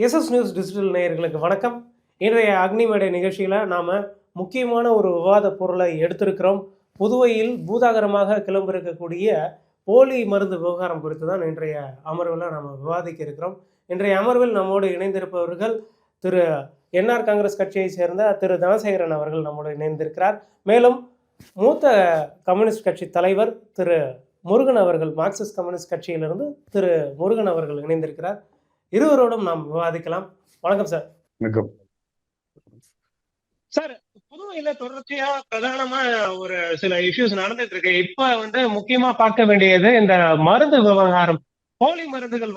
SS news digital நேயர்களுக்கு வணக்கம். இன்றைய அக்னிமேடை நிகழ்ச்சியில் நாம் முக்கியமான ஒரு விவாத பொருளை எடுத்திருக்கிறோம். புதுவையில் பூதாகரமாக கிளம்பிருக்கக்கூடிய போலி மருந்து விவகாரம் குறித்து தான் இன்றைய அமர்வில் நாம் விவாதிக்க இருக்கிறோம். இன்றைய அமர்வில் நம்மோடு இணைந்திருப்பவர்கள் திரு என்ஆர் காங்கிரஸ் கட்சியை சேர்ந்த திரு தனசேகரன் அவர்கள் நம்மோடு இணைந்திருக்கிறார். மேலும் மூத்த கம்யூனிஸ்ட் கட்சி தலைவர் திரு முருகன் அவர்கள், மார்க்சிஸ்ட் கம்யூனிஸ்ட் கட்சியிலிருந்து திரு முருகன் அவர்கள் இணைந்திருக்கிறார். இருவரோடும் நாம் விவாதிக்கலாம். வணக்கம் சார். வணக்கம் சார். புதுவையில தொடர்ச்சியா பிரதானமா ஒரு சில இஷ்யூஸ் நடந்துட்டு இருக்கு. இப்ப முக்கியமா பார்க்க வேண்டியது இந்த மருந்து விவகாரம். போலி மருந்துகள்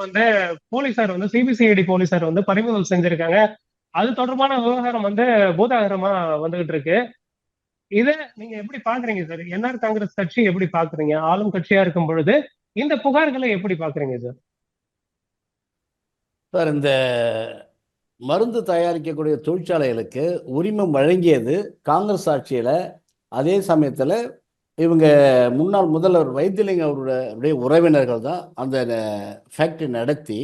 போலீசார் சிபிசிஐடி போலீசார் பறிமுதல் செஞ்சிருக்காங்க. அது தொடர்பான விவகாரம் பூதாகரமா வந்துகிட்டு இருக்கு. இத நீங்க எப்படி பாக்குறீங்க சார்? என்ஆர் காங்கிரஸ் கட்சி எப்படி பாக்குறீங்க? ஆளும் கட்சியா இருக்கும் பொழுது இந்த புகார்களை எப்படி பாக்குறீங்க சார்? சார், இந்த மருந்து தயாரிக்கக்கூடிய தொழிற்சாலைகளுக்கு உரிமம் வழங்கியது காங்கிரஸ் ஆட்சியில். அதே சமயத்தில் இவங்க முன்னாள் முதல்வர் வைத்திலிங்கம் அவருடைய உறவினர்கள் தான் அந்த ஃபேக்ட்ரி நடத்தி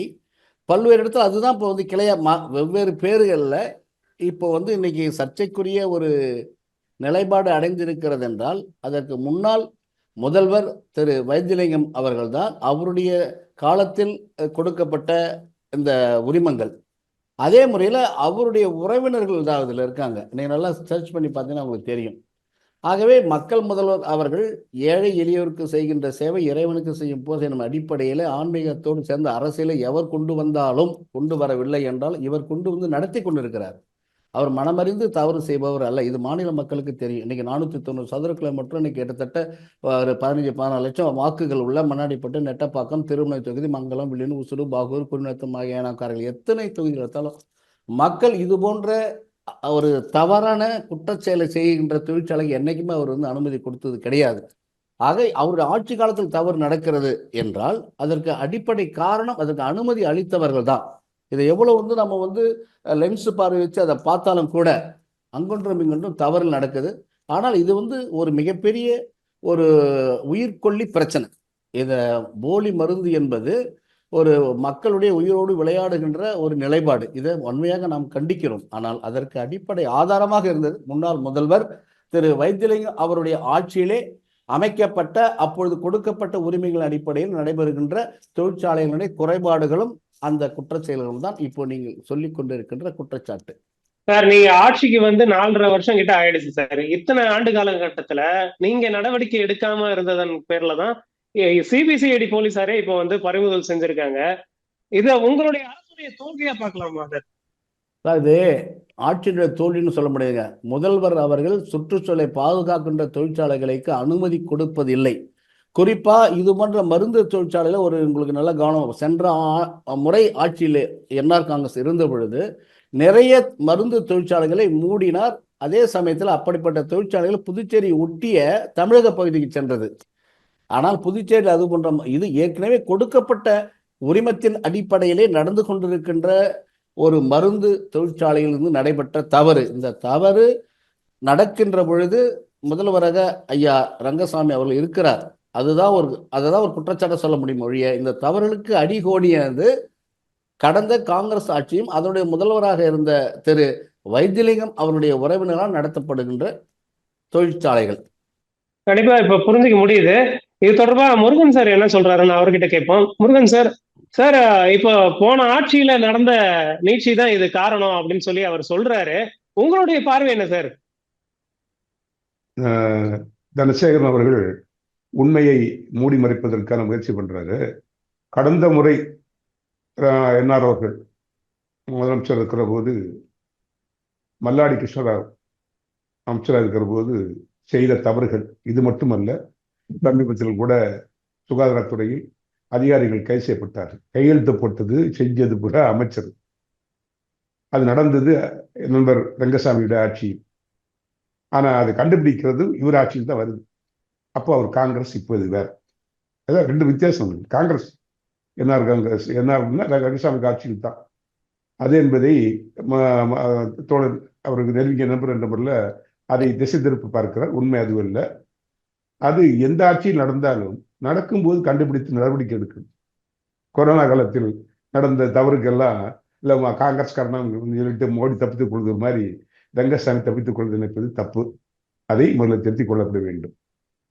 பல்வேறு இடத்துல அதுதான் இப்போ கிளையாக வெவ்வேறு பேர்களில் இப்போ இன்னைக்கு சர்ச்சைக்குரிய ஒரு நிலைப்பாடு அடைந்திருக்கிறது என்றால் அதற்கு முன்னாள் முதல்வர் திரு வைத்திலிங்கம் அவர்கள் தான் அவருடைய காலத்தில் கொடுக்கப்பட்ட இந்த உரிமங்கள். அதே முறையில் அவருடைய உறவினர்கள் தான் அதில் இருக்காங்க. நீங்கள் நல்லா சர்ச் பண்ணி பார்த்தீங்கன்னா உங்களுக்கு தெரியும். ஆகவே மக்கள் முதல்வர் அவர்கள் ஏழை எளியோருக்கு செய்கின்ற சேவை இறைவனுக்கு செய்யும் போது எனும் அடிப்படையில் ஆன்மீகத்தோடு சேர்ந்த அரசியலை எவர் கொண்டு வந்தாலும் கொண்டு வரவில்லை என்றால் இவர் கொண்டு நடத்தி கொண்டிருக்கிறார். அவர் மனமறிந்து தவறு செய்பவர் அல்ல. இது மாநில மக்களுக்கு தெரியும். இன்னைக்கு 490 சதுர கிலோமீட்டர் இன்னைக்கு கிட்டத்தட்ட ஒரு 15-16 லட்சம் வாக்குகள் உள்ள மண்ணாடிப்பட்டு, நெட்டப்பாக்கம், திருமணை தொகுதி, மங்கலம், வில்லியனூர், உசுறு, பாகூர், குருநத்தம் ஆகிய ஏனாக்காரர்கள் எத்தனை தொகுதிகள் எடுத்தாலும் மக்கள் இது போன்ற ஒரு தவறான குற்றச்செயலை செய்கின்ற தொழிற்சாலைக்கு என்னைக்குமே அவர் அனுமதி கொடுத்தது கிடையாது. ஆக அவருடைய ஆட்சி காலத்தில் தவறு நடக்கிறது என்றால் அதற்கு அடிப்படை காரணம் அதற்கு அனுமதி அளித்தவர்கள் தான். இதை எவ்வளவு நம்ம லென்ஸ் பார்வை வச்சு அதை பார்த்தாலும் கூட அங்கொன்றும் இங்கொன்றும் தவறு நடக்குது. ஆனால் இது ஒரு மிகப்பெரிய ஒரு உயிர்கொல்லி பிரச்சனை. இதை போலி மருந்து என்பது ஒரு மக்களுடைய உயிரோடு விளையாடுகின்ற ஒரு நிலைப்பாடு. இதை உண்மையாக நாம் கண்டிக்கிறோம். ஆனால் அதற்கு அடிப்படை ஆதாரமாக இருந்தது முன்னாள் முதல்வர் திரு வைத்திலிங்கம் அவருடைய ஆட்சியிலே அமைக்கப்பட்ட அப்பொழுது கொடுக்கப்பட்ட உரிமைகள் அடிப்படையில் நடைபெறுகின்ற தொழிற்சாலைகளுடைய குறைபாடுகளும் அந்த குற்றச்செயல்கள் தான் இப்போ நீங்க சொல்லிக் கொண்டிருக்கின்ற குற்றச்சாட்டு. சார், நீங்க ஆட்சிக்கு 4.5 வருஷம் கிட்ட ஆயிடுச்சு சார். இத்தனை ஆண்டு காலகட்டத்துல நீங்க நடவடிக்கை எடுக்காம இருந்ததன் பேர்ல தான் சிபிசிஐடி போலீசாரே இப்போ பறிமுதல் செஞ்சிருக்காங்க. இத உங்களுடைய அரசுடைய தோல்வியா பார்க்கலாமா சார்? இது ஆட்சியினுடைய தோல்வின்னு சொல்ல முடியாதுங்க. முதல்வர் அவர்கள் சுற்றுச்சூழலை பாதுகாக்கின்ற தொழிற்சாலைகளுக்கு அனுமதி கொடுப்பதில்லை. குறிப்பா இது போன்ற மருந்து தொழிற்சாலையில உங்களுக்கு நல்ல கவனம். சென்ற முறை ஆட்சியில் என்ஆர் காங்கிரஸ் இருந்த பொழுது நிறைய மருந்து தொழிற்சாலைகளை மூடினார். அதே சமயத்தில் அப்படிப்பட்ட தொழிற்சாலைகள் புதுச்சேரி ஒட்டிய தமிழக பகுதிக்கு சென்றது. ஆனால் புதுச்சேரி அது போன்ற இது ஏற்கனவே கொடுக்கப்பட்ட உரிமத்தின் அடிப்படையிலே நடந்து கொண்டிருக்கின்ற ஒரு மருந்து தொழிற்சாலையிலிருந்து நடைபெற்ற தவறு. இந்த தவறு நடக்கின்ற பொழுது முதல்வராக ஐயா ரங்கசாமி அவர்கள் இருக்கிறார். அதுதான் ஒரு குற்றச்சாட்டை சொல்ல முடியும் ஒழிய இந்த தவறுகளுக்கு அடிகோடியானது கடந்த காங்கிரஸ் ஆட்சியும் அதனுடைய முதல்வராக இருந்த திரு வைத்திலிங்கம் அவருடைய உறவினரால் நடத்தப்படுகின்ற தொழிற்சாலைகள். கண்டிப்பா இப்ப புரிஞ்சுக்க முடியுது. இது தொடர்பா முருகன் சார் என்ன சொல்றாருன்னு அவர்கிட்ட கேட்போம். முருகன் சார், சார் இப்போ போன ஆட்சியில நடந்த நீட்சி தான் இது காரணம் அப்படின்னு சொல்லி அவர் சொல்றாரு. உங்களுடைய பார்வை என்ன சார்? தனசேகரன் அவர்கள் உண்மையை மூடி மறைப்பதற்கான முயற்சி பண்றாரு. கடந்த முறை என்ஆர் அவர்கள் முதலமைச்சர் இருக்கிற போது, மல்லாடி கிருஷ்ணராவ் அமைச்சராக இருக்கிற போது செய்த தவறுகள் இது மட்டுமல்ல, சமீபத்தில் கூட சுகாதாரத்துறையில் அதிகாரிகள் கைது செய்யப்பட்டார்கள். கையெழுத்து போட்டது செஞ்சது கூட அமைச்சர். அது நடந்தது நண்பர் ரங்கசாமியுடைய ஆட்சியில். ஆனா அதை கண்டுபிடிக்கிறது இவர் ஆட்சியில் தான் வருது. அப்போ அவர் காங்கிரஸ், இப்போ இது வேற. அதான் 2 வித்தியாசம். காங்கிரஸ் என்ஆர் காங்கிரஸ், என்ஆர்னா ரங்கசாமி ஆட்சியில் தான் அது என்பதை தோழர் அவருக்கு நெருங்கிய நண்பர் என்ற முறையில் அதை திசை திருப்பி பார்க்கிறார். உண்மை அதுவும் இல்லை. அது எந்த ஆட்சியில் நடந்தாலும் நடக்கும்போது கண்டுபிடித்து நடவடிக்கை எடுக்கணும். கொரோனா காலத்தில் நடந்த தவறுக்கெல்லாம் இல்லை காங்கிரஸ்காரன் சொல்லிட்டு மோடி தப்பித்துக் கொள்வது மாதிரி ரங்கசாமி தப்பித்துக் கொள்வது நினைப்பது தப்பு. அதை முதல்ல திருத்திக் கொள்ளப்பட வேண்டும்.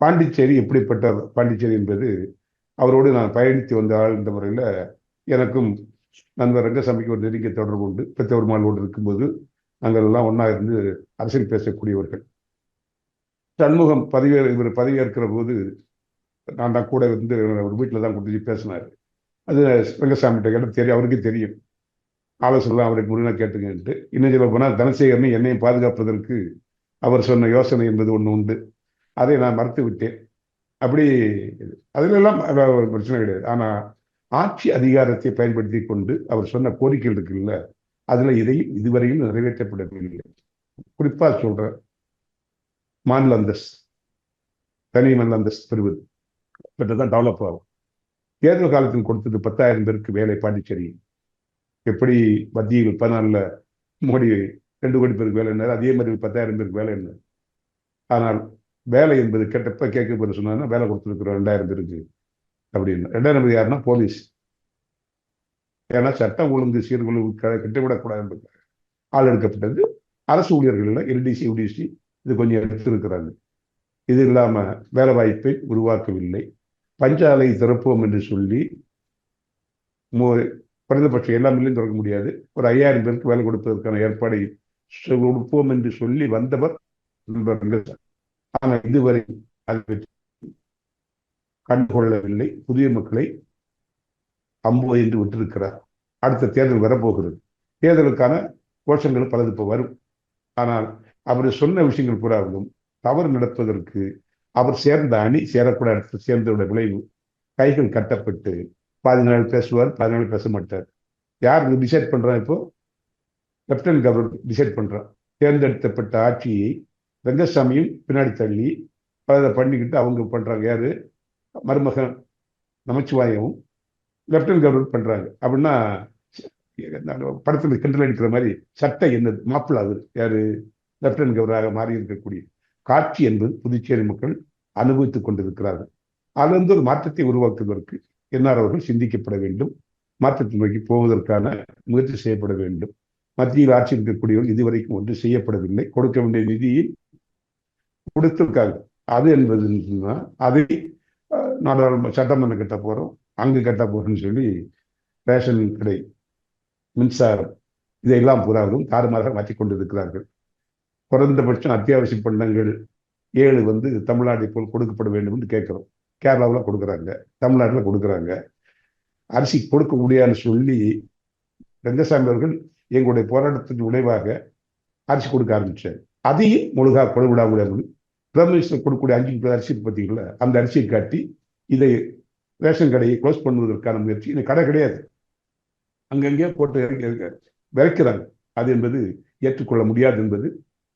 பாண்டிச்சேரி எப்படிப்பட்ட பாண்டிச்சேரி என்பது அவரோடு நான் பயணித்து வந்த ஆள் என்ற முறையில் எனக்கும் நண்பர் ரங்கசாமிக்கு ஒரு நெருங்கிய தொடர்பு உண்டு. பெற்றோர்மாளோடு இருக்கும்போது நாங்கள் எல்லாம் ஒன்றா இருந்து அரசியல் பேசக்கூடியவர்கள். சண்முகம் இவர் பதவியேற்கிற போது நான் தான் கூட இருந்து ஒரு வீட்டில் தான் கொடுத்து பேசினார். அது ரங்கசாமிகிட்ட கேட்ட தெரியும், அவருக்கு தெரியும். ஆலோசனைலாம் அவரை முருகனை கேட்டுக்கிட்டு, இன்னும் சொல்ல போனால் தனசேகரனை என்னையும் பாதுகாப்பதற்கு அவர் சொன்ன யோசனை என்பது ஒன்று உண்டு. அதை நான் மறுத்து விட்டேன். அப்படி அதிலெல்லாம் ஒரு பிரச்சனை கிடையாது. ஆனால் ஆட்சி அதிகாரத்தை பயன்படுத்தி கொண்டு அவர் சொன்ன கோரிக்கைகள் இருக்குல்ல, அதுல இதையும் இதுவரையும் நிறைவேற்றப்படவில்லை. குறிப்பா சொல்றேன், மாநில அந்தஸ்து, தனி மாநில அந்தஸ்து பெறுவது பெற்றதான் டெவலப் ஆகும். தேர்தல் காலத்தில் கொடுத்தது 10,000 பேருக்கு வேலை பாண்டிச்சேரி. எப்படி மத்தியில் 14 மோடி 2 கோடி பேருக்கு வேலை என்ன, அதே மாதிரி 10,000 பேருக்கு வேலை என்ன. ஆனால் வேலை என்பது கேட்க போது சொன்னா வேலை கொடுத்துருக்குறோம் 2,000 பேருக்கு அப்படின்னு. 2,000 பேர் யாருன்னா போலீஸ். ஏன்னா சட்டம் ஒழுங்கு சீர்குலைவு கிட்டவிடக்கூடாது என்பது ஆள் எடுக்கப்பட்டது. அரசு ஊழியர்கள் எல்டிசி யூடிசி இது கொஞ்சம் எடுத்திருக்கிறாங்க. இது இல்லாம வேலை வாய்ப்பை உருவாக்கவில்லை. பஞ்சாலை திறப்போம் என்று சொல்லி குறைந்தபட்சம் எல்லா மில்லையும் திறக்க முடியாது, ஒரு 5,000 பேருக்கு வேலை கொடுப்பதற்கான ஏற்பாடை கொடுப்போம் என்று சொல்லி வந்தவர். ஆனால் இதுவரை அதை கண்டுகொள்ளவில்லை. புதிய மக்களை அம்போ என்று விட்டிருக்கிறார். அடுத்த தேர்தல் வரப்போகிறது. தேர்தலுக்கான கோஷங்கள் பலது இப்போ வரும். ஆனால் அவர் சொன்ன விஷயங்கள் பூராவும் தவறு நடப்பதற்கு அவர் சேர்ந்த அணி சேரக்கூட இடத்துல சேர்ந்தோட விளைவு கைகள் கட்டப்பட்டு 14 நாள் பேசுவார், 14 நாள் பேச மாட்டார். யார் டிசைட் பண்றான்? இப்போ லெப்டினன்ட் கவர்னர் டிசைட் பண்றான். தேர்ந்தெடுக்கப்பட்ட ஆட்சியை ரங்கசாமியும் பின்னாடி தள்ளி பலதை பண்ணிக்கிட்டு அவங்க பண்றாங்க. யாரு? மருமகன் நமச்சிவாயமும் லெப்டினன்ட் கவர்னர் பண்றாங்க. அப்படின்னா படத்தில் கிண்டல் அடிக்கிற மாதிரி சட்டை என்ன மாப்பிள்ள அது யாரு? லெப்டினன்ட் கவர்னராக மாறி இருக்கக்கூடிய காட்சி என்பது புதுச்சேரி மக்கள் அனுபவித்துக் கொண்டிருக்கிறார்கள். அதிலிருந்து ஒரு மாற்றத்தை உருவாக்குவதற்கு என்ஆர் அவர்கள் சிந்திக்கப்பட வேண்டும். மாற்றத்தை நோக்கி போவதற்கான முயற்சி செய்யப்பட வேண்டும். மத்தியில் ஆட்சி இருக்கக்கூடியவர்கள் இதுவரைக்கும் ஒன்று செய்யப்படவில்லை. கொடுக்க வேண்டிய நிதியை கொடுத்திருக்காங்க. அது என்பது அதை நாடாளுமன்ற சட்டமன்றம் கட்ட போறோம், அங்கு கட்ட போறோம்னு சொல்லி ரேஷன் கடை, மின்சாரம் இதையெல்லாம் பூராவும் தாறுமாறாக மாற்றிக் கொண்டிருக்கிறார்கள். குறைந்தபட்சம் அத்தியாவசிய பண்டங்கள் 7 தமிழ்நாட்டை போல் கொடுக்கப்பட வேண்டும் என்று கேட்கிறோம். கேரளாவில் கொடுக்குறாங்க, தமிழ்நாட்டில் கொடுக்குறாங்க. அரிசி கொடுக்க முடியாதுன்னு சொல்லி ரங்கசாமி அவர்கள் எங்களுடைய போராட்டத்தின் விளைவாக அரிசி கொடுக்க ஆரம்பிச்சார். அதையும் முழுகாக கொடுவிட முடியாது. பிரைம் மினிஸ்டர் கொடுக்கக்கூடிய 5 கிலோ அரிசி பார்த்தீங்களா, அந்த அரிசியை காட்டி இதை ரேஷன் கடையை க்ளோஸ் பண்ணுவதற்கான முயற்சி. இந்த கடை கிடையாது, அங்கங்கே போட்டு விரைக்கிறாங்க. அது என்பது ஏற்றுக்கொள்ள முடியாது என்பது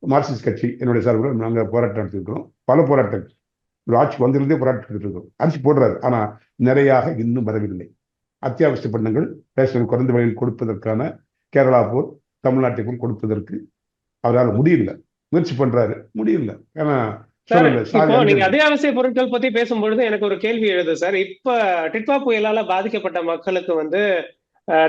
மார்க்சிஸ்ட் கட்சி என்னுடைய சார்பில் நாங்கள் போராட்டம் நடத்திருக்கிறோம். பல போராட்டங்கள் ஒரு ஆட்சி வந்திருந்தே போராட்டம் எடுத்துருக்கோம். அரிசி போடுறாரு, ஆனால் நிறையாக இன்னும் வரவில்லை. அத்தியாவசிய பண்டங்கள் ரேஷன் குறைந்த விலையில் கொடுப்பதற்கான கேரளா போல் தமிழ்நாட்டை போல் கொடுப்பதற்கு அவரால் முடியல. முயற்சி பண்றாரு, முடியல. ஏன்னா நீங்க அத்தியாவசிய பொருட்கள் பத்தி பேசும்பொழுது எனக்கு ஒரு கேள்வி எழுது சார். இப்ப டிட்வா புயலால பாதிக்கப்பட்ட மக்களுக்கு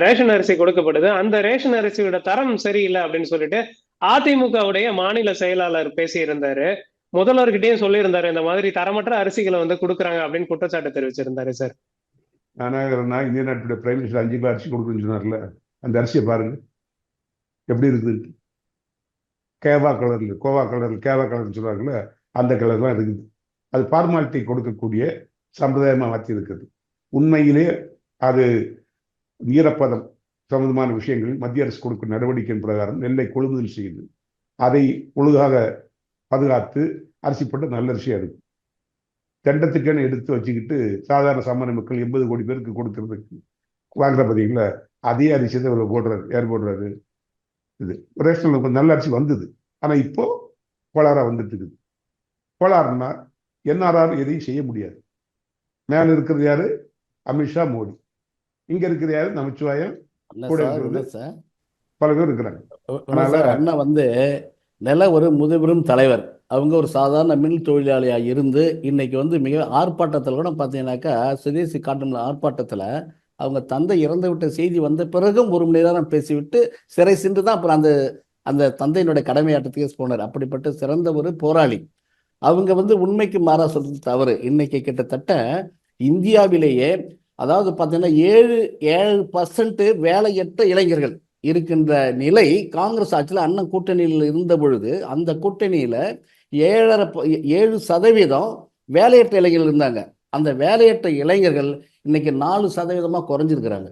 ரேஷன் அரிசி கொடுக்கப்படுது. அந்த ரேஷன் அரிசியோட தரம் சரியில்லை அப்படின்னு சொல்லிட்டு அதிமுகவுடைய மாநில செயலாளர் பேசியிருந்தாரு. முதல்வர்கிட்டையும் சொல்லியிருந்தாரு, இந்த மாதிரி தரமற்ற அரிசிகளை கொடுக்குறாங்க அப்படின்னு குற்றச்சாட்டு தெரிவிச்சிருந்தாரு சார். நான் இந்திய நாட்டுடைய பிரைம் மினிஸ்டர் 5 கிலோ அரிசி கொடுக்குன்னு சொன்னார்ல, அந்த அரிசியை பாருங்க எப்படி இருக்குது. கோவா கலர்னு சொல்றாங்கல்ல, அந்த கலர் தான் இருக்குது. அது ஃபார்மாலிட்டி கொடுக்கக்கூடிய சம்பிரதாயமா மாற்றி இருக்குது. உண்மையிலே அது ஈரப்பதம் சம்பந்தமான விஷயங்களில் மத்திய அரசு கொடுக்கும் நடவடிக்கையின் பிரகாரம் நெல்லை கொள்முதல் செய்யுது. அதை ஒழுங்காக பாதுகாத்து அரிசி போட்டு நல்ல அரிசியா இருக்கு. தண்டத்துக்குன்னு எடுத்து வச்சுக்கிட்டு சாதாரண சாமானிய மக்கள் 80 கோடி பேருக்கு கொடுக்கறதுக்கு வாங்குற பார்த்தீங்களா, அதே அரிசி தான் இவ்வளவு போடுறாரு. யார் போடுறாரு? இது ரேஷனில் நல்ல அரிசி வந்தது, ஆனா இப்போ கோளாறா வந்துட்டு இருக்குது. கோளாறுனா என்ஆர்ஆர் எதையும் செய்ய முடியாது. மேல இருக்கிறது யாரு? அமித்ஷா, மோடி. இங்க இருக்கிற யாரு? நமச்சிவாயம், கூட இருக்கிறது பல பேர் இருக்கிறாங்க. அண்ணா நில ஒரு முதுபெரும் தலைவர். அவங்க ஒரு சாதாரண மின் தொழிலாளியாக இருந்து இன்னைக்கு மிக ஆர்ப்பாட்டத்தில் கூட பார்த்தீங்கன்னாக்கா, சுதேசி காட்டும் ஆர்ப்பாட்டத்தில் அவங்க தந்தை இறந்து விட்ட செய்தி வந்த பிறகும் 1 மணி நேரம் பேசிவிட்டு சிறை சென்று தான் அப்புறம் அந்த அந்த தந்தையினுடைய கடமையாற்றத்துக்கு போனார். அப்படிப்பட்ட சிறந்த ஒரு போராளி. அவங்க உண்மைக்கு மாறா சொல்றது தவறு. இன்னைக்கு கிட்டத்தட்ட இந்தியாவிலேயே அதாவது பார்த்தீங்கன்னா 7% வேலையற்ற இளைஞர்கள் இருக்கின்ற நிலை காங்கிரஸ் ஆட்சியில் அண்ணன் கூட்டணியில் இருந்த பொழுது அந்த கூட்டணியில் 7% வேலையற்ற இளைஞர்கள் இருந்தாங்க. அந்த வேலையற்ற இளைஞர்கள் இன்னைக்கு 4% குறைஞ்சிருக்கிறாங்க.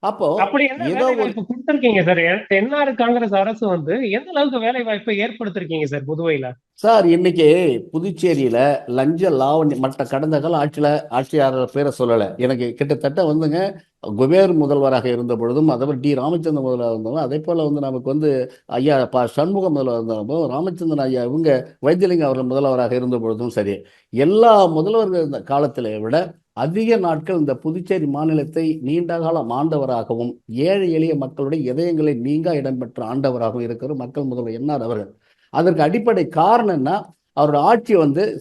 அப்போ அப்படி என்ன ஏதோ வேலை ஒரு வாய்ப்பு கொடுத்திருக்கீங்க சார்? என்ஆர் காங்கிரஸ் அரசு எந்த அளவுக்கு வேலை வாய்ப்பை ஏற்படுத்திருக்கீங்க சார் புதுவையில? சார் இன்னைக்கு புதுச்சேரியில லஞ்ச லாவணி மற்ற கடந்த கால ஆட்சியாளர் பேரை சொல்லலை. எனக்கு கிட்டத்தட்ட குபேர் முதல்வராக இருந்த பொழுதும் அதே டி ராமச்சந்திரன் முதல்வராக இருந்தாலும் அதே போல நமக்கு ஐயா சண்முகம் முதல்வர் இருந்தாலும் ராமச்சந்திரன் ஐயா இவங்க வைத்தியலிங்கம் அவர்கள் முதல்வராக இருந்த பொழுதும் சரி, எல்லா முதல்வர்கள் இந்த காலத்தில் விட அதிக நாட்கள் இந்த புதுச்சேரி மாநிலத்தை நீண்ட காலம் ஆண்டவராகவும் ஏழை எளிய மக்களுடைய இதயங்களை நீங்கா இடம்பெற்ற ஆண்டவராகவும் இருக்கிற மக்கள் முதல்வர் என்ஆர் அவர்கள். அதற்கு அடிப்படை காரணம் என்ன? அவரோட ஆட்சி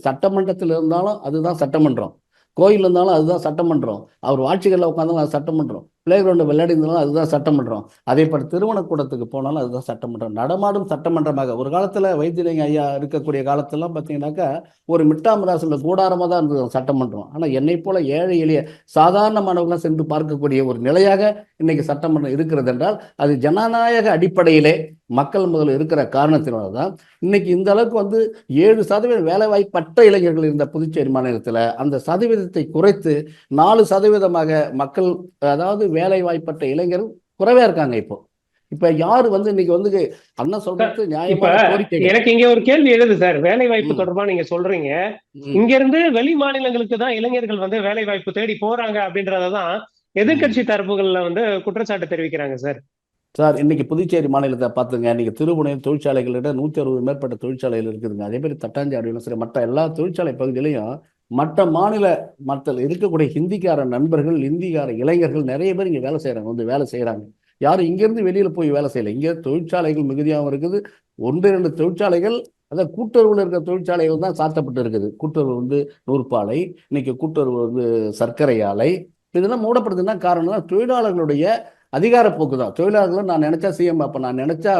சட்டமன்றத்தில் இருந்தாலும் அதுதான் சட்டமன்றம், கோயில் இருந்தாலும் அதுதான் சட்டமன்றம், அவர் ஆட்சிகளில் உட்காந்தாலும் அது சட்டமன்றம், பிளே கிரவுண்டு விளையாடி இருந்தாலும் அதுதான் சட்டமன்றம், அதே போல் திருமணக்கூடத்துக்கு போனாலும் அதுதான் சட்டமன்றம், நடமாடும் சட்டமன்றமாக. ஒரு காலத்தில் வைத்தியலிங்க ஐயா இருக்கக்கூடிய காலத்திலாம் பார்த்தீங்கன்னாக்கா ஒரு மிட்டாமராசில் கூடாரமாக தான் இருந்தது சட்டமன்றம். ஆனால் என்னை போல ஏழை எளிய சாதாரணமானவர்களாம் சென்று பார்க்கக்கூடிய ஒரு நிலையாக இன்னைக்கு சட்டமன்றம் இருக்கிறது என்றால் அது ஜனநாயக அடிப்படையிலே மக்கள் முதல்ல இருக்கிற காரணத்தினால தான் இன்னைக்கு இந்த அளவுக்கு 7% வேலைவாய்ப்பற்ற இளைஞர்கள் இருந்த புதுச்சேரி மாநிலத்தில் அந்த சதவீதத்தை குறைத்து 4% மக்கள், அதாவது வேலை வாய்ப்பற்ற இளைஞர்கள் குறைவா இருக்காங்க. இப்ப யாரு இன்னைக்கு அண்ணா சொல்றது நியாயமான கோரிக்கை. எனக்கு இங்க ஒரு கேள்வி எழுது சார், வேலை வாய்ப்பு தொடர்பா நீங்க சொல்றீங்க. இங்க இருந்து வெளி மாநிலங்களுக்கு தான் இளைஞர்கள் வேலை வாய்ப்பு தேடி போறாங்க அப்படின்றதான் எதிர்கட்சி தரப்புகள்ல குற்றச்சாட்டு தெரிவிக்கிறாங்க சார். சார் இன்னைக்கு புதுச்சேரி மாநிலத்தை பார்த்துங்க, இன்னைக்கு திருபுவனம் தொழிற்சாலைகளிட 160 மேற்பட்ட தொழிற்சாலைகள் இருக்குதுங்க. அதே மாதிரி தட்டாஞ்சாடியிலும் சரி மற்ற எல்லா தொழிற்சாலை பகுதியிலையும் மற்ற இருக்கக்கூடிய ஹிந்திக்கார நண்பர்கள், இந்திக்கார இளைஞர்கள் நிறைய பேர் இங்கே வேலை செய்கிறாங்க. யாரும் இங்கேருந்து வெளியில் போய் வேலை செய்யலை. இங்கே தொழிற்சாலைகள் மிகுதியாகவும் இருக்குது. 1-2 தொழிற்சாலைகள், அதாவது கூட்டுறவில் இருக்கிற தொழிற்சாலைகள் தான் சாத்தப்பட்டு இருக்குது. கூட்டுறவு நூற்பாலை, இன்னைக்கு கூட்டுறவு சர்க்கரை ஆலை, இதெல்லாம் மூடப்படுதுன்னா காரணம் தான் தொழிலாளர்களுடைய அதிகார போக்கு தான். தொழிலாளர்களும் நான் நினைச்சா சிஎம் பார்ப்பேன், நான் நினைச்சா